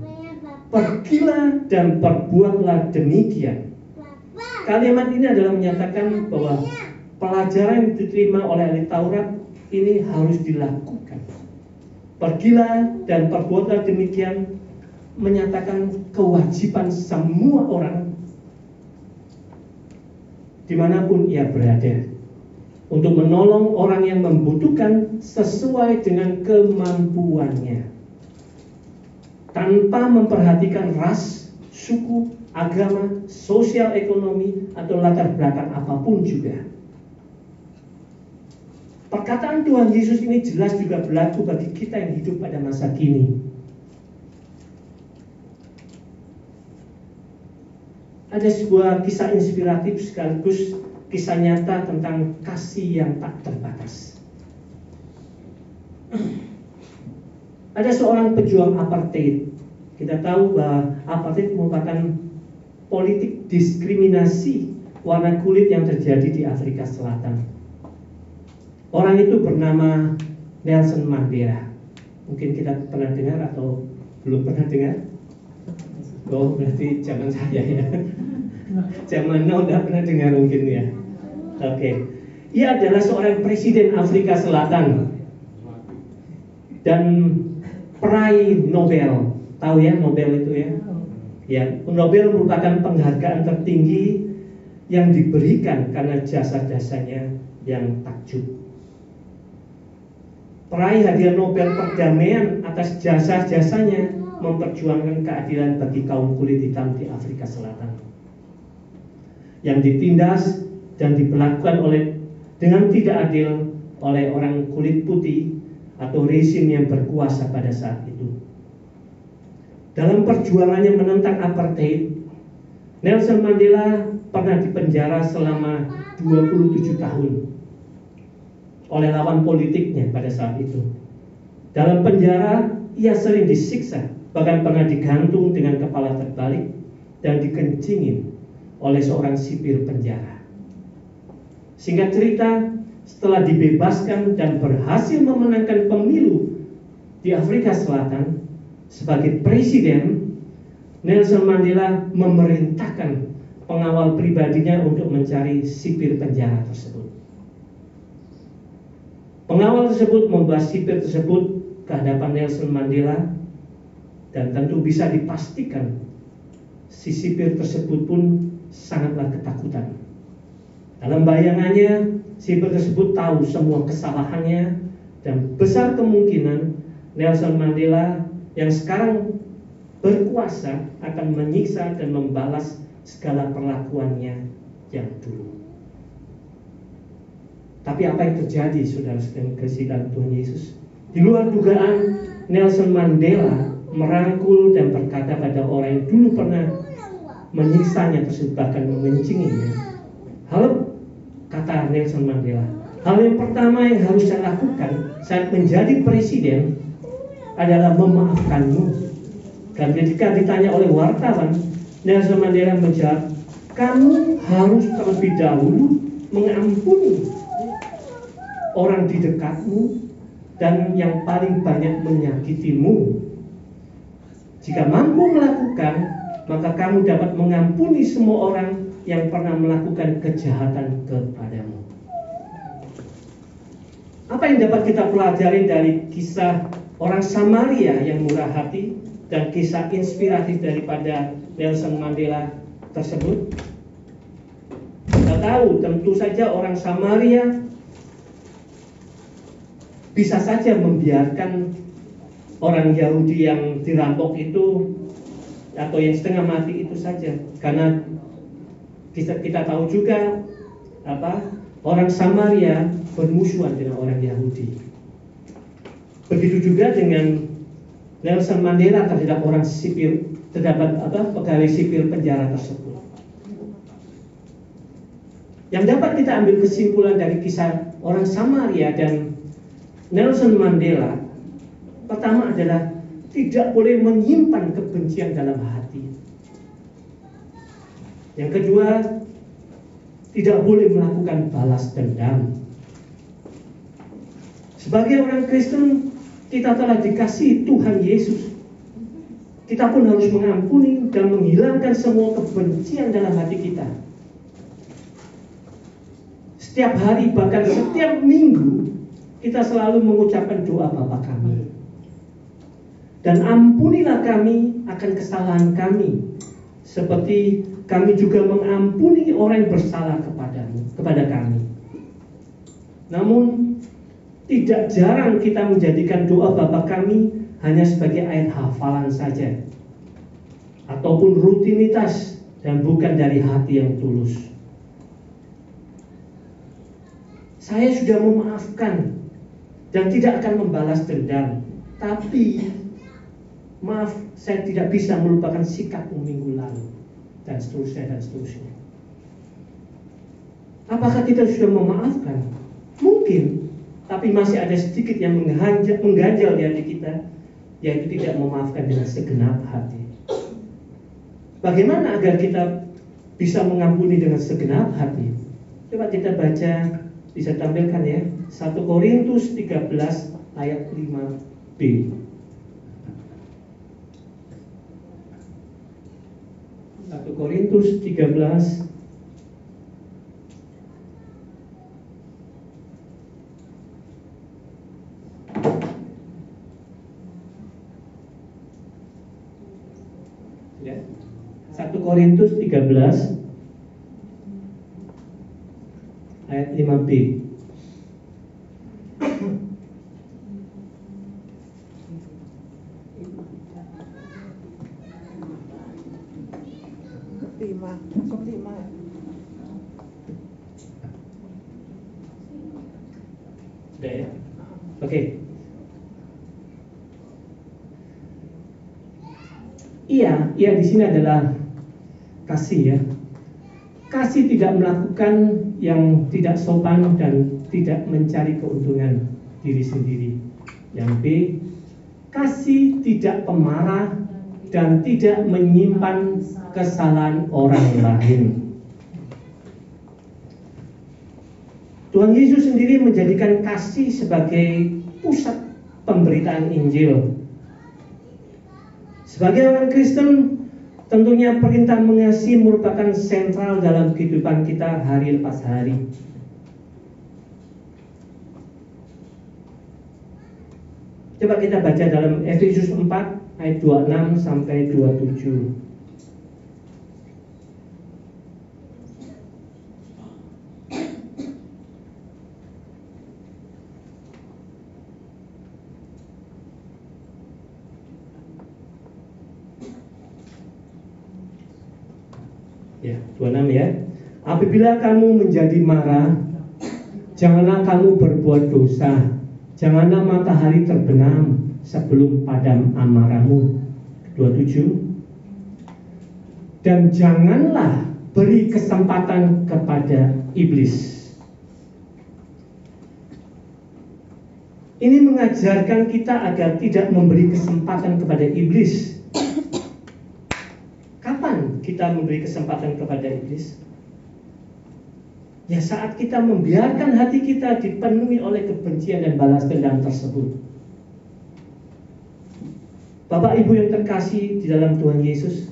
Pergilah dan perbuatlah demikian. Kalimat ini adalah menyatakan bahwa pelajaran yang diterima oleh ahli Taurat ini harus dilakukan. Pergilah dan perbuatlah demikian menyatakan kewajiban semua orang dimanapun ia berada untuk menolong orang yang membutuhkan sesuai dengan kemampuannya, tanpa memperhatikan ras, suku, agama, sosial ekonomi, atau latar belakang apapun juga. Perkataan Tuhan Yesus ini jelas juga berlaku bagi kita yang hidup pada masa kini. Ada sebuah kisah inspiratif sekaligus kisah nyata tentang kasih yang tak terbatas. Ada seorang pejuang apartheid. Kita tahu bahwa apartheid merupakan politik diskriminasi warna kulit yang terjadi di Afrika Selatan. Orang itu bernama Nelson Mandela. Mungkin kita pernah dengar atau belum pernah dengar? Oh, berarti zaman saya ya. Zaman now udah pernah dengar mungkin ya. Oke. Ia adalah seorang presiden Afrika Selatan dan peraih Nobel. Tahu ya Nobel itu ya? Ya, Nobel merupakan penghargaan tertinggi yang diberikan karena jasa-jasanya yang takjub. Peraih hadiah Nobel perdamaian atas jasa-jasanya memperjuangkan keadilan bagi kaum kulit hitam di Afrika Selatan yang ditindas dan diperlakukan dengan tidak adil oleh orang kulit putih atau rezim yang berkuasa pada saat itu. Dalam perjuangannya menentang apartheid, Nelson Mandela pernah dipenjara selama 27 tahun oleh lawan politiknya pada saat itu. Dalam penjara, ia sering disiksa, bahkan pernah digantung dengan kepala terbalik dan dikencingin oleh seorang sipir penjara. Singkat cerita, setelah dibebaskan dan berhasil memenangkan pemilu di Afrika Selatan sebagai presiden, Nelson Mandela memerintahkan pengawal pribadinya untuk mencari sipir penjara tersebut. Pengawal tersebut membawa sipir tersebut ke hadapan Nelson Mandela dan tentu bisa dipastikan si sipir tersebut pun sangatlah ketakutan. Dalam bayangannya, sipir tersebut tahu semua kesalahannya dan besar kemungkinan Nelson Mandela yang sekarang berkuasa akan menyiksa dan membalas segala perlakuannya yang dulu. Tapi apa yang terjadi, saudara-saudara kasih dalam Tuhan Yesus? Di luar dugaan, Nelson Mandela merangkul dan berkata pada orang yang dulu pernah menyiksanya tersebut, bahkan mengencinginya. Kata Nelson Mandela, hal yang pertama yang harus saya lakukan saat menjadi presiden adalah memaafkanmu. Dan ketika ditanya oleh wartawan, Nelson Mandela menjawab, kamu harus terlebih dahulu mengampuni orang di dekatmu dan yang paling banyak menyakitimu. Jika mampu melakukan, maka kamu dapat mengampuni semua orang yang pernah melakukan kejahatan kepadamu. Apa yang dapat kita pelajari dari kisah orang Samaria yang murah hati dan kisah inspiratif daripada Nelson Mandela tersebut? Kita tahu tentu saja orang Samaria bisa saja membiarkan orang Yahudi yang dirampok itu atau yang setengah mati itu saja, karena kita tahu juga orang Samaria bermusuhan dengan orang Yahudi. Begitu juga dengan Nelson Mandela terhadap orang sipil, terhadap pegawai sipil penjara tersebut. Yang dapat kita ambil kesimpulan dari kisah orang Samaria dan Nelson Mandela, pertama adalah tidak boleh menyimpan kebencian dalam hati. Yang kedua, tidak boleh melakukan balas dendam. Sebagai orang Kristen, kita telah dikasihi Tuhan Yesus. Kita pun harus mengampuni dan menghilangkan semua kebencian dalam hati kita. Setiap hari, bahkan setiap minggu, kita selalu mengucapkan doa Bapa kami. Dan ampunilah kami akan kesalahan kami, seperti kami juga mengampuni orang yang bersalah kepada kami. Namun, tidak jarang kita menjadikan doa Bapa kami hanya sebagai ayat hafalan saja, ataupun rutinitas dan bukan dari hati yang tulus. Saya sudah memaafkan dan tidak akan membalas dendam, tapi maaf, saya tidak bisa melupakan sikapmu minggu lalu, dan seterusnya dan seterusnya. Apakah kita sudah memaafkan? Mungkin, tapi masih ada sedikit yang mengganjal di hati kita, yaitu tidak memaafkan dengan segenap hati. Bagaimana agar kita bisa mengampuni dengan segenap hati? Coba kita baca, bisa tampilkan ya, 1 Korintus 13 ayat 5b. 1 Korintus 13 ya. 1 Korintus 13 ayat 5b. Kelima. Sudah ya? Oke. Iya di sini adalah kasih ya. Kasih tidak melakukan yang tidak sopan dan tidak mencari keuntungan diri sendiri. Yang B, kasih tidak pemarah dan tidak menyimpan kesalahan orang lain. Tuhan Yesus sendiri menjadikan kasih sebagai pusat pemberitaan Injil. Sebagai orang Kristen, tentunya perintah mengasihi merupakan sentral dalam kehidupan kita hari lepas hari. Coba kita baca dalam Efesus 4 ayat 26 sampai 27. Ya, 26 ya. Apabila kamu menjadi marah, janganlah kamu berbuat dosa. Janganlah matahari terbenam sebelum padam amarahmu. 27. Dan janganlah beri kesempatan kepada iblis. Ini mengajarkan kita agar tidak memberi kesempatan kepada iblis. Kapan kita memberi kesempatan kepada iblis? Ya saat kita membiarkan hati kita dipenuhi oleh kebencian dan balas dendam tersebut. Bapak Ibu yang terkasih di dalam Tuhan Yesus,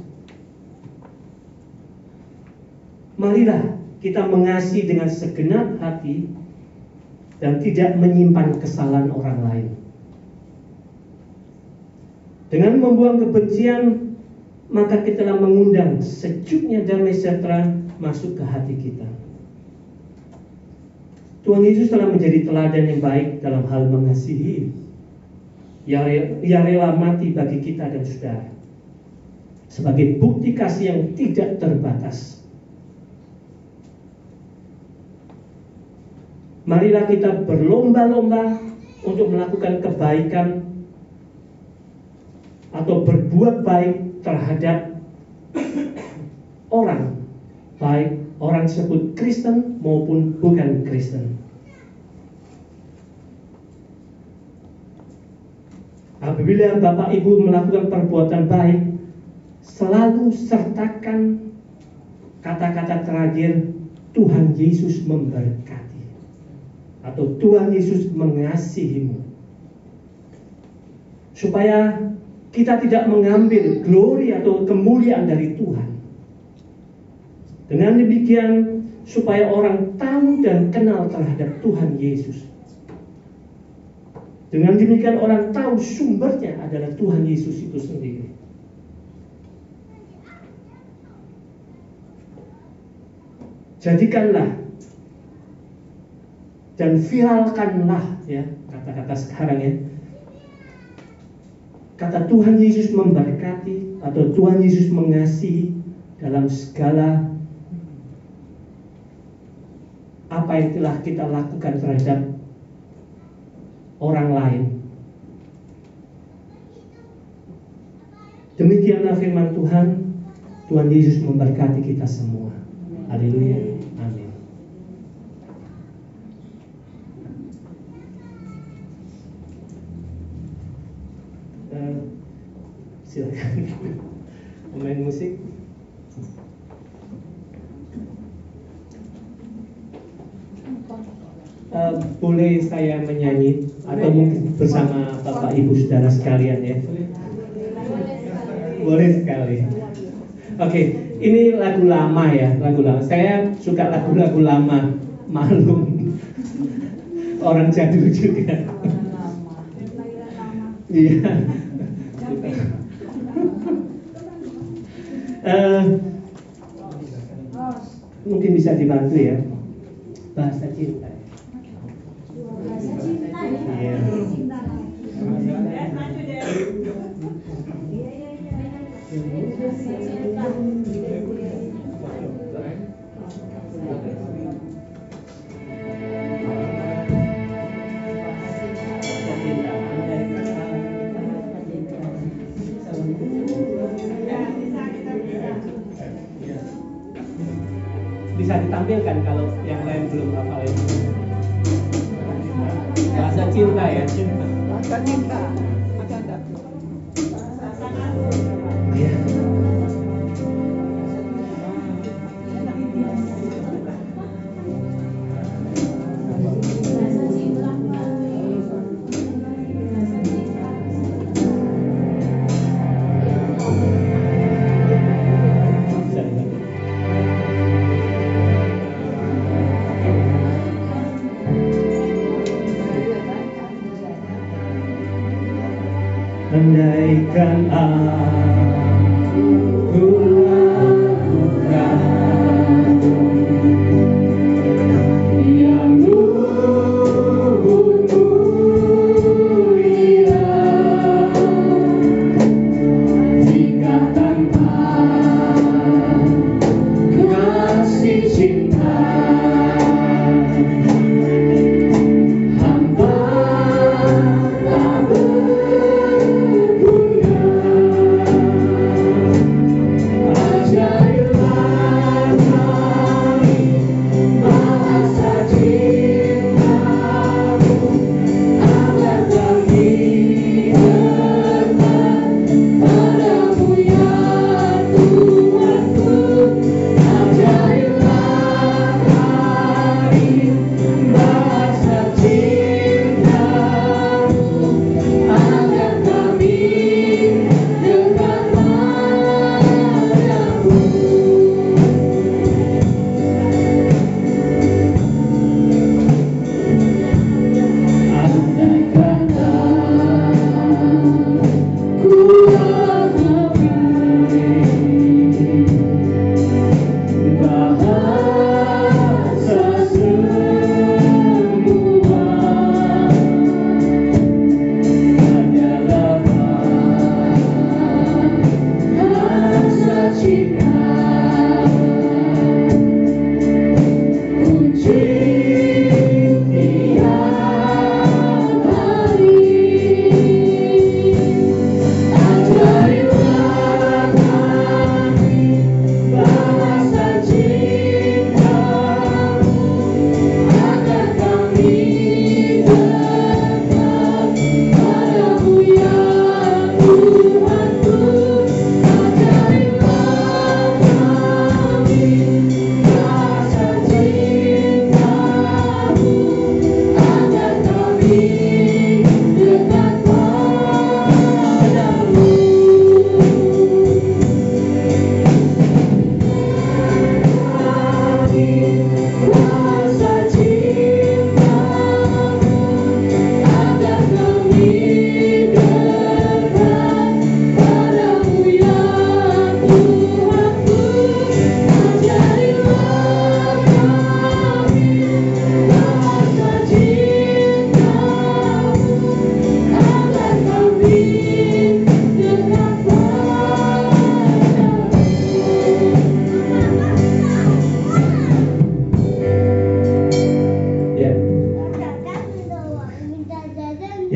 marilah kita mengasihi dengan segenap hati dan tidak menyimpan kesalahan orang lain. Dengan membuang kebencian, maka kita telah mengundang sejuknya damai sejahtera masuk ke hati kita. Tuhan Yesus telah menjadi teladan yang baik dalam hal mengasihi, yang rela mati bagi kita dan saudara, sebagai bukti kasih yang tidak terbatas. Marilah kita berlomba-lomba untuk melakukan kebaikan atau berbuat baik terhadap orang, baik orang disebut Kristen maupun bukan Kristen. Apabila Bapak Ibu melakukan perbuatan baik, selalu sertakan kata-kata terakhir, Tuhan Yesus memberkati. atau Tuhan Yesus mengasihimu. Supaya kita tidak mengambil glory atau kemuliaan dari Tuhan. Dengan demikian, supaya orang tahu dan kenal terhadap Tuhan Yesus. Dengan demikian orang tahu sumbernya adalah Tuhan Yesus itu sendiri. Jadikanlah dan viralkanlah, ya, kata-kata sekarang, ya. Kata Tuhan Yesus memberkati atau Tuhan Yesus mengasihi dalam segala apa yang telah kita lakukan terhadap orang lain. Demikianlah firman Tuhan. Tuhan Yesus memberkati kita semua. Haleluya. Amin. Silakan main musik. Boleh saya menyanyi atau mungkin bersama Bapak Ibu Saudara sekalian, ya? Boleh sekali. Oke, ini lagu lama, ya, lagu lama. Saya suka lagu-lagu lama, malum. Orang jadul juga. Iya. Mungkin bisa dibantu, ya, bahasa cinta. Iya. Bisa ditampilkan kalau yang lain belum hafal ini. Bahasa cinta, ya. Bahasa cinta. Iya. Andaikan aku lakukan yang mulia, jika tanpa kasih cinta hamba tak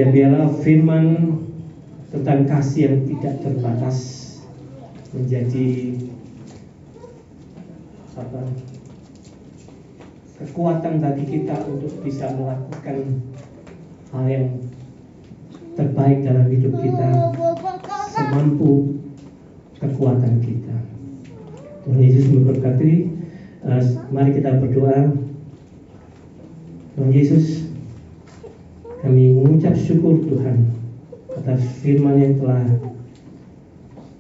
Ya biarlah firman tentang kasih yang tidak terbatas menjadi kekuatan bagi kita untuk bisa melakukan hal yang terbaik dalam hidup kita semampu kekuatan kita. Tuhan Yesus memberkati. Mari kita berdoa. Tuhan Yesus, kami mengucap syukur Tuhan atas firman yang telah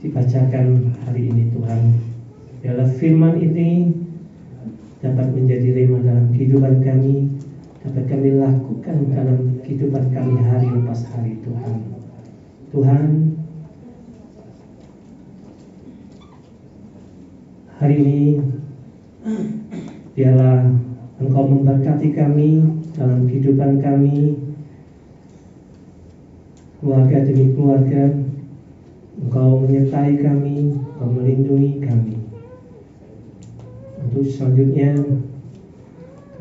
dibacakan hari ini Tuhan. Biarlah firman ini dapat menjadi rema dalam kehidupan kami, dapat kami lakukan dalam kehidupan kami hari lepas hari Tuhan. Tuhan, hari ini biarlah Engkau memberkati kami dalam kehidupan kami, keluarga demi keluarga. Engkau menyertai kami, Engkau melindungi kami. Untuk selanjutnya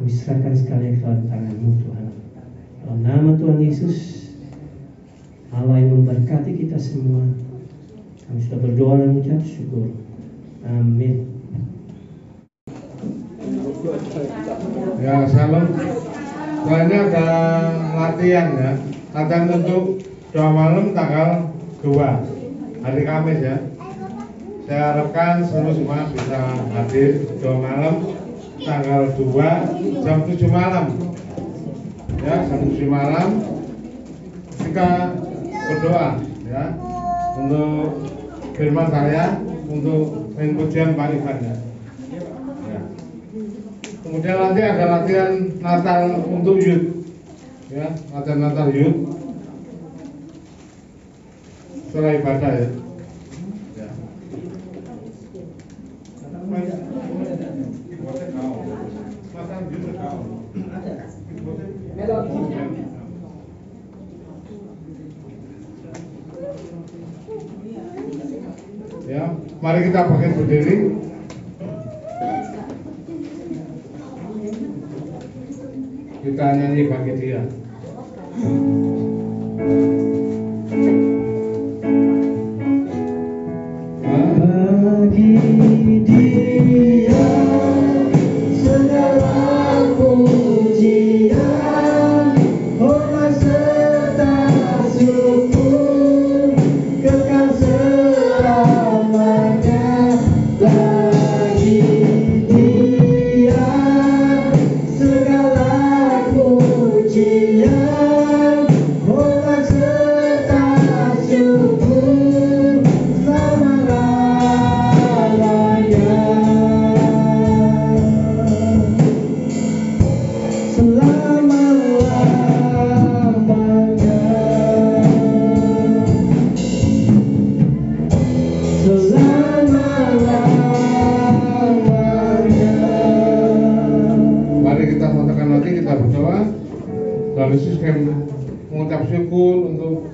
kami serahkan sekalian ke dalam tangan-Mu Tuhan. Dalam nama Tuhan Yesus, Allah yang memberkati kita semua, kami sudah berdoa dan mengucap syukur. Amin. Ya, salam. Soalnya ada latihan ya. Latihan untuk doa malam tanggal 2 hari Kamis ya. Saya harapkan seluruh jemaat bisa hadir doa malam tanggal 2 jam 7 malam. Ya, jam 7 malam kita berdoa ya untuk firman saya, untuk pujian Pak Ivan ya. Kemudian nanti ada latihan Natal untuk youth, ya, latihan Natal youth setelah ibadah ya. Ya, mari kita bangkit berdiri. Kita nyanyi bagi Dia. Bagi Dia segala pujian, hormat serta syukur kekal selamanya. Bagi Dia segala pujian, hormat serta syukur selama-lamanya. Selama-lamanya. Selama-lamanya. Mari kita satukan hati, kita berdoa. Tuhan Yesus, kami mengucap syukur untuk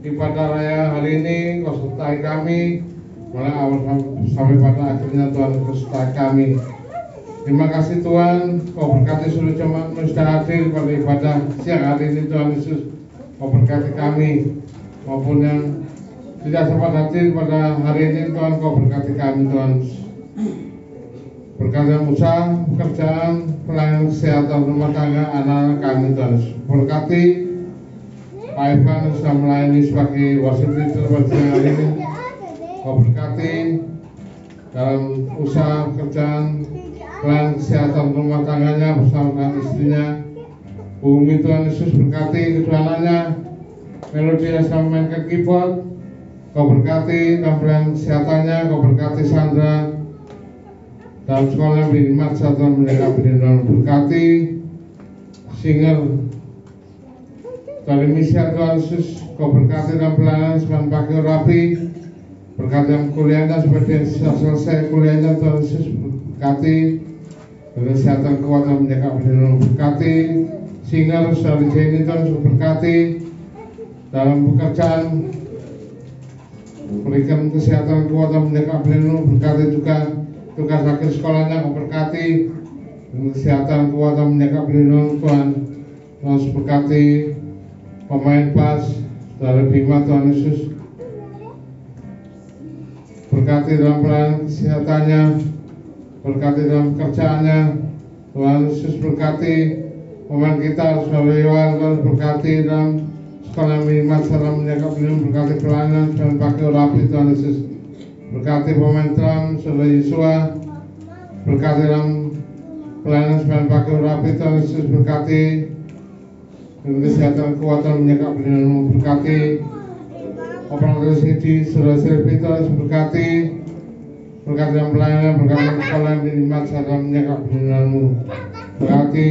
ibadah raya hari ini. Kau sertai kami mulai awal sampai pada akhirnya. Tuhan, Kau sertai kami. Terima kasih Tuhan, Kau berkati seluruh jemaat yang sudah hadir pada ibadah siang hari ini. Tuhan Yesus, Kau berkati kami, maupun yang tidak sempat hadir pada hari ini. Tuhan, Kau berkati kami Tuhan. Berkati usaha, pekerjaan, pelayanan kesehatan, rumah tangga, anak-anak kami Tuhan. Berkati Pak Ivan yang sudah melayani sebagai wasit leader pada siang hari ini. Kau berkati dalam usaha, pekerjaan, pelayanan kesehatan, rumah tangganya bersama dengan istrinya. Bumi Tuhan Yesus, berkati keduanya, melodi yang sama mainkan keyboard. Kau berkati dalam pelayanan kesehatannya. Kau berkati Sandra dalam sekolah Binimat Satuan Menjaga Perlindungan. Berkati singer dari Misia Tuhan Yesus. Kau berkati dalam pelayanan sembilan pagi rapi. Berkati dalam kuliahnya seperti selesai kuliahnya. Tuhan Yesus, berkati kesehatan, kekuatan, menjaga perlindungan. Berkati singer dari Jenny. Tuhan Yesus, berkati dalam pekerjaan, berikan kesehatan, kekuatan, menjaga perlindungan. Berkati juga tugas akhir sekolahnya. Kau berkati kesehatan, kekuatan, menjaga perlindungan Tuhan. Terus berkati pemain bass dari Bima Tuhan Yesus. Berkati dalam pelayanan kesehatannya, berkati dalam kerjaannya, Tuhan Yesus. Berkati pemain kita, Saudara Iwan, Tuhan berkati dalam sekolah minimal, dalam menjaga beliau, berkati pelayanan dan pakai rapi, Tuhan Yesus. Berkati pemain drum, Saudara Yesua, berkati dalam pelayanan dan pakai rapi, Tuhan Yesus. Berkati dengan kesehatan, kekuatan menjaga beliau, berkati operator CD, Saudara Silvi, Tuhan Yesus. Berkati dalam pelayanan, berkati dalam sekolah minimal, dalam menjaga beliau, berkati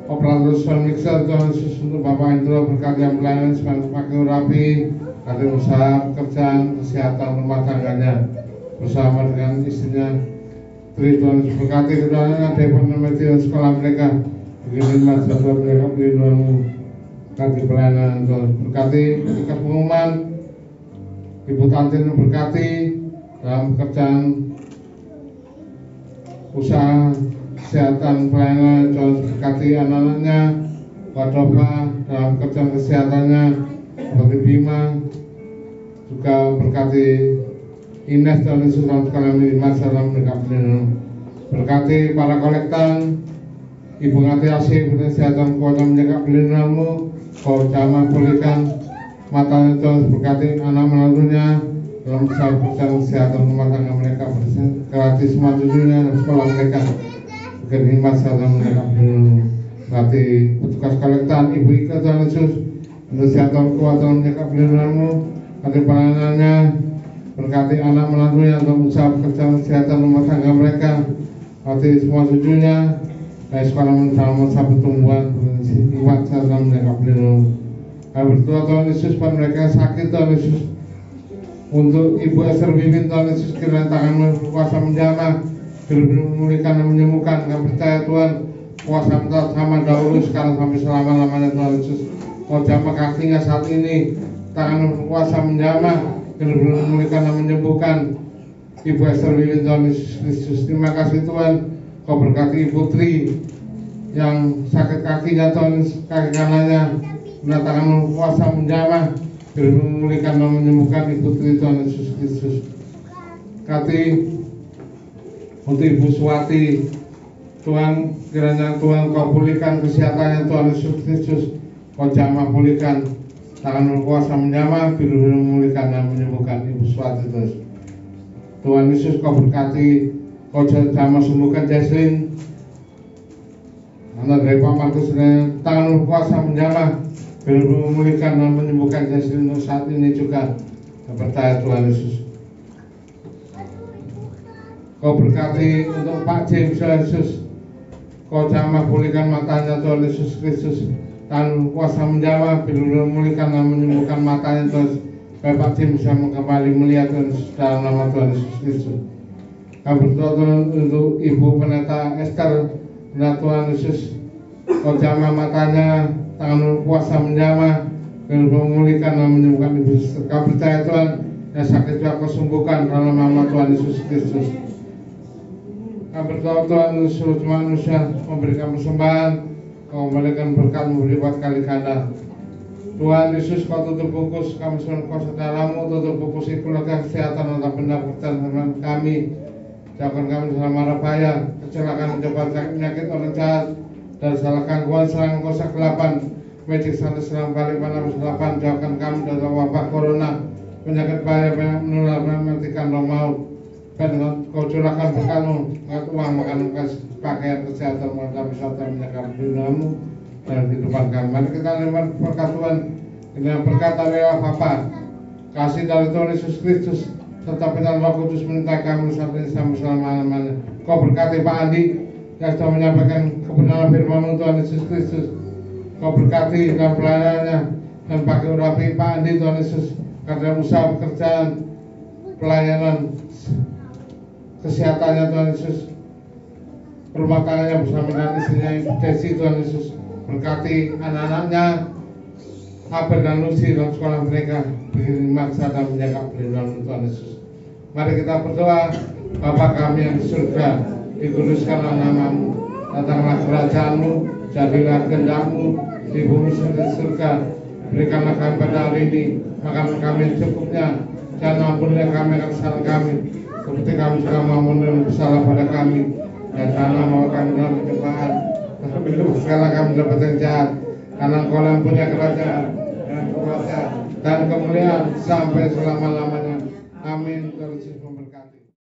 operator sound mixer, Tuhan Yesus. Untuk Bapak Indro, berkati yang pelayanan semakin rapi, berkati usaha, pekerjaan, kesehatan, rumah tangganya bersama dengan istrinya Tri, Tuhan Yesus. Berkati keduanya departemen media sekolah mereka, begini mas saudara mereka pelindunganmu, berkati pelayanan, Tuhan. Berkati ketika pengumuman Ibu Tantin, berkati dalam pekerjaan, usaha, kesehatan, pelayanan, Tuhan. Berkati anak-anaknya, Wadova dalam pekerjaan kesehatannya, seperti Bima, juga berkati Ines, Tuhan Yesus, dalam sekolah minimal, dalam mereka pelindung. Berkati para kolektan, Ibu Ngati Asih, kesehatan, kuatan menjaga pelindunganmu, kau jamah pulihkan matanya, Tuhan. Berkati anak menantunya dalam usaha pekerjaan kesehatan rumah tangga mereka, berkati semua cucunya dalam sekolah mereka, berkhidmat dalam mereka pelindung. Berkati petugas kolektan, Ibu Ika, Tuhan Yesus, kesehatan, kuatan menjaga pelindunganmu, berkati pelayanannya, berkati anak menantunya dalam usaha pekerjaan kesehatan rumah tangga mereka, berkati semua cucunya dari sekolah mendalam masa pertumbuhan, iwat dalam mereka pelindung. Kami berdoa, Tuhan Yesus, pada mereka yang sakit, Tuhan Yesus. Untuk Ibu Esther Bibin, Tuhan Yesus, kiranya tangan kuasa menjamah, memulihkan dan menyembuhkan. Kami percaya, Tuhan, kuasa sama dahulu, sekarang sampai selama-lamanya, Tuhan Yesus. Kau jamah kakinya saat ini, tangan kuasa menjamah, memulihkan dan menyembuhkan Ibu Esther Bibin, Tuhan Yesus Kristus. Terima kasih, Tuhan. Kau berkati Ibu Tri yang sakit kakinya, Tuhan, kaki kanannya, tangan kuasa menjamah, memulihkan dan menyembuhkan Ibu Tri, Tuhan Yesus Kristus. Berkati untuk Ibu Suwati, Tuhan, kiranya Tuhan kau pulihkan kesehatannya, Tuhan Yesus Kristus. Kau jamah pulihkan, tangan kuasa menjamah, memulihkan dan menyembuhkan Ibu Suwati, Tuhan Yesus. Kau berkati, kau jamah sembuhkan Jesslyn, anak dari Pak Markus, tangan kuasa menjamah, memulihkan dan menyembuhkan Jesslyn untuk saat ini juga. Kau percaya, Tuhan Yesus. Kau berkati untuk Pak James, Tuhan Yesus. Kau jamah pulihkan matanya, Tuhan Yesus Kristus. Tangan kuasa menjamah, memulihkan dan menyembuhkan matanya, Tuhan. Supaya Pak James bisa kembali melihat, Tuhan Yesus, dalam nama Tuhan Yesus Kristus. Kami berdoa, Tuhan, untuk Ibu Pendeta Esther, Tuhan Yesus. Kau jamah matanya, tangan kuasa menjamah, memulihkan dan menyembuhkan Ibu. Kami percaya, Tuhan, yang sakit juga kau sembuhkan dalam nama Tuhan Yesus Kristus. Kami berdoa, Tuhan, seluruh manusia memberikan persembahan, kau memberikan berkat, memberi buat kali ganda. Tuhan Yesus, kau tutup bungkus kami semua kuasa dalammu, tutup bungkus keluarga, kesehatan, atau benda pekerjaan kami. Jauhkan kami dalam mara bahaya, kecelakaan, cobaan, sakit, penyakit, orang jahat, dan salah gangguan, serangan kuasa kegelapan, magic, santai, serang balik, mana kegelapan. Jauhkan kami dari wabah corona, penyakit bahaya, banyak menular, mematikan roh maut. Dan kau curahkan berkatmu, mengat uang, makanan, pakaian, kesehatan, mengatakan wisata, menjaga binamu dan kehidupan kami. Mari kita lihat berkat Tuhan, dengan berkat dari Bapa, kasih dari Tuhan Yesus Kristus, serta Pitaan Roh Kudus menyertai kami saat ini sampai selama-lamanya. Kau berkati Pak Andi yang sudah menyampaikan kebenaran firman-Mu, Tuhan Yesus Kristus. Kau berkati dalam pelayanannya dan pakai urapi Pak Andi, Tuhan Yesus, karena usaha pekerjaan, pelayanan, kesehatannya, Tuhan Yesus, rumah tangganya bersama dengan istrinya Desi, Tuhan Yesus. Berkati anak-anaknya, Abel dan Lucy dalam sekolah mereka, bikin maksa dan menjaga perlindungan Tuhan Yesus. Mari kita berdoa. Bapa kami yang di surga, dikuduskanlah namamu, datanglah kerajaanmu, jadilah kehendak-Mu di bumi seperti di surga. Berikanlah kami pada hari ini makanan kami yang cukupnya, dan ampunilah kami akan kesalahan kami, seperti kami juga mengampuni yang bersalah pada kami. Dan janganlah membawa kami dalam pencobaan, tetapi bebaskanlah kami dari yang jahat, karena Engkau yang punya kerajaan dan kuasa dan kemuliaan sampai selama-lamanya. Amin. Terus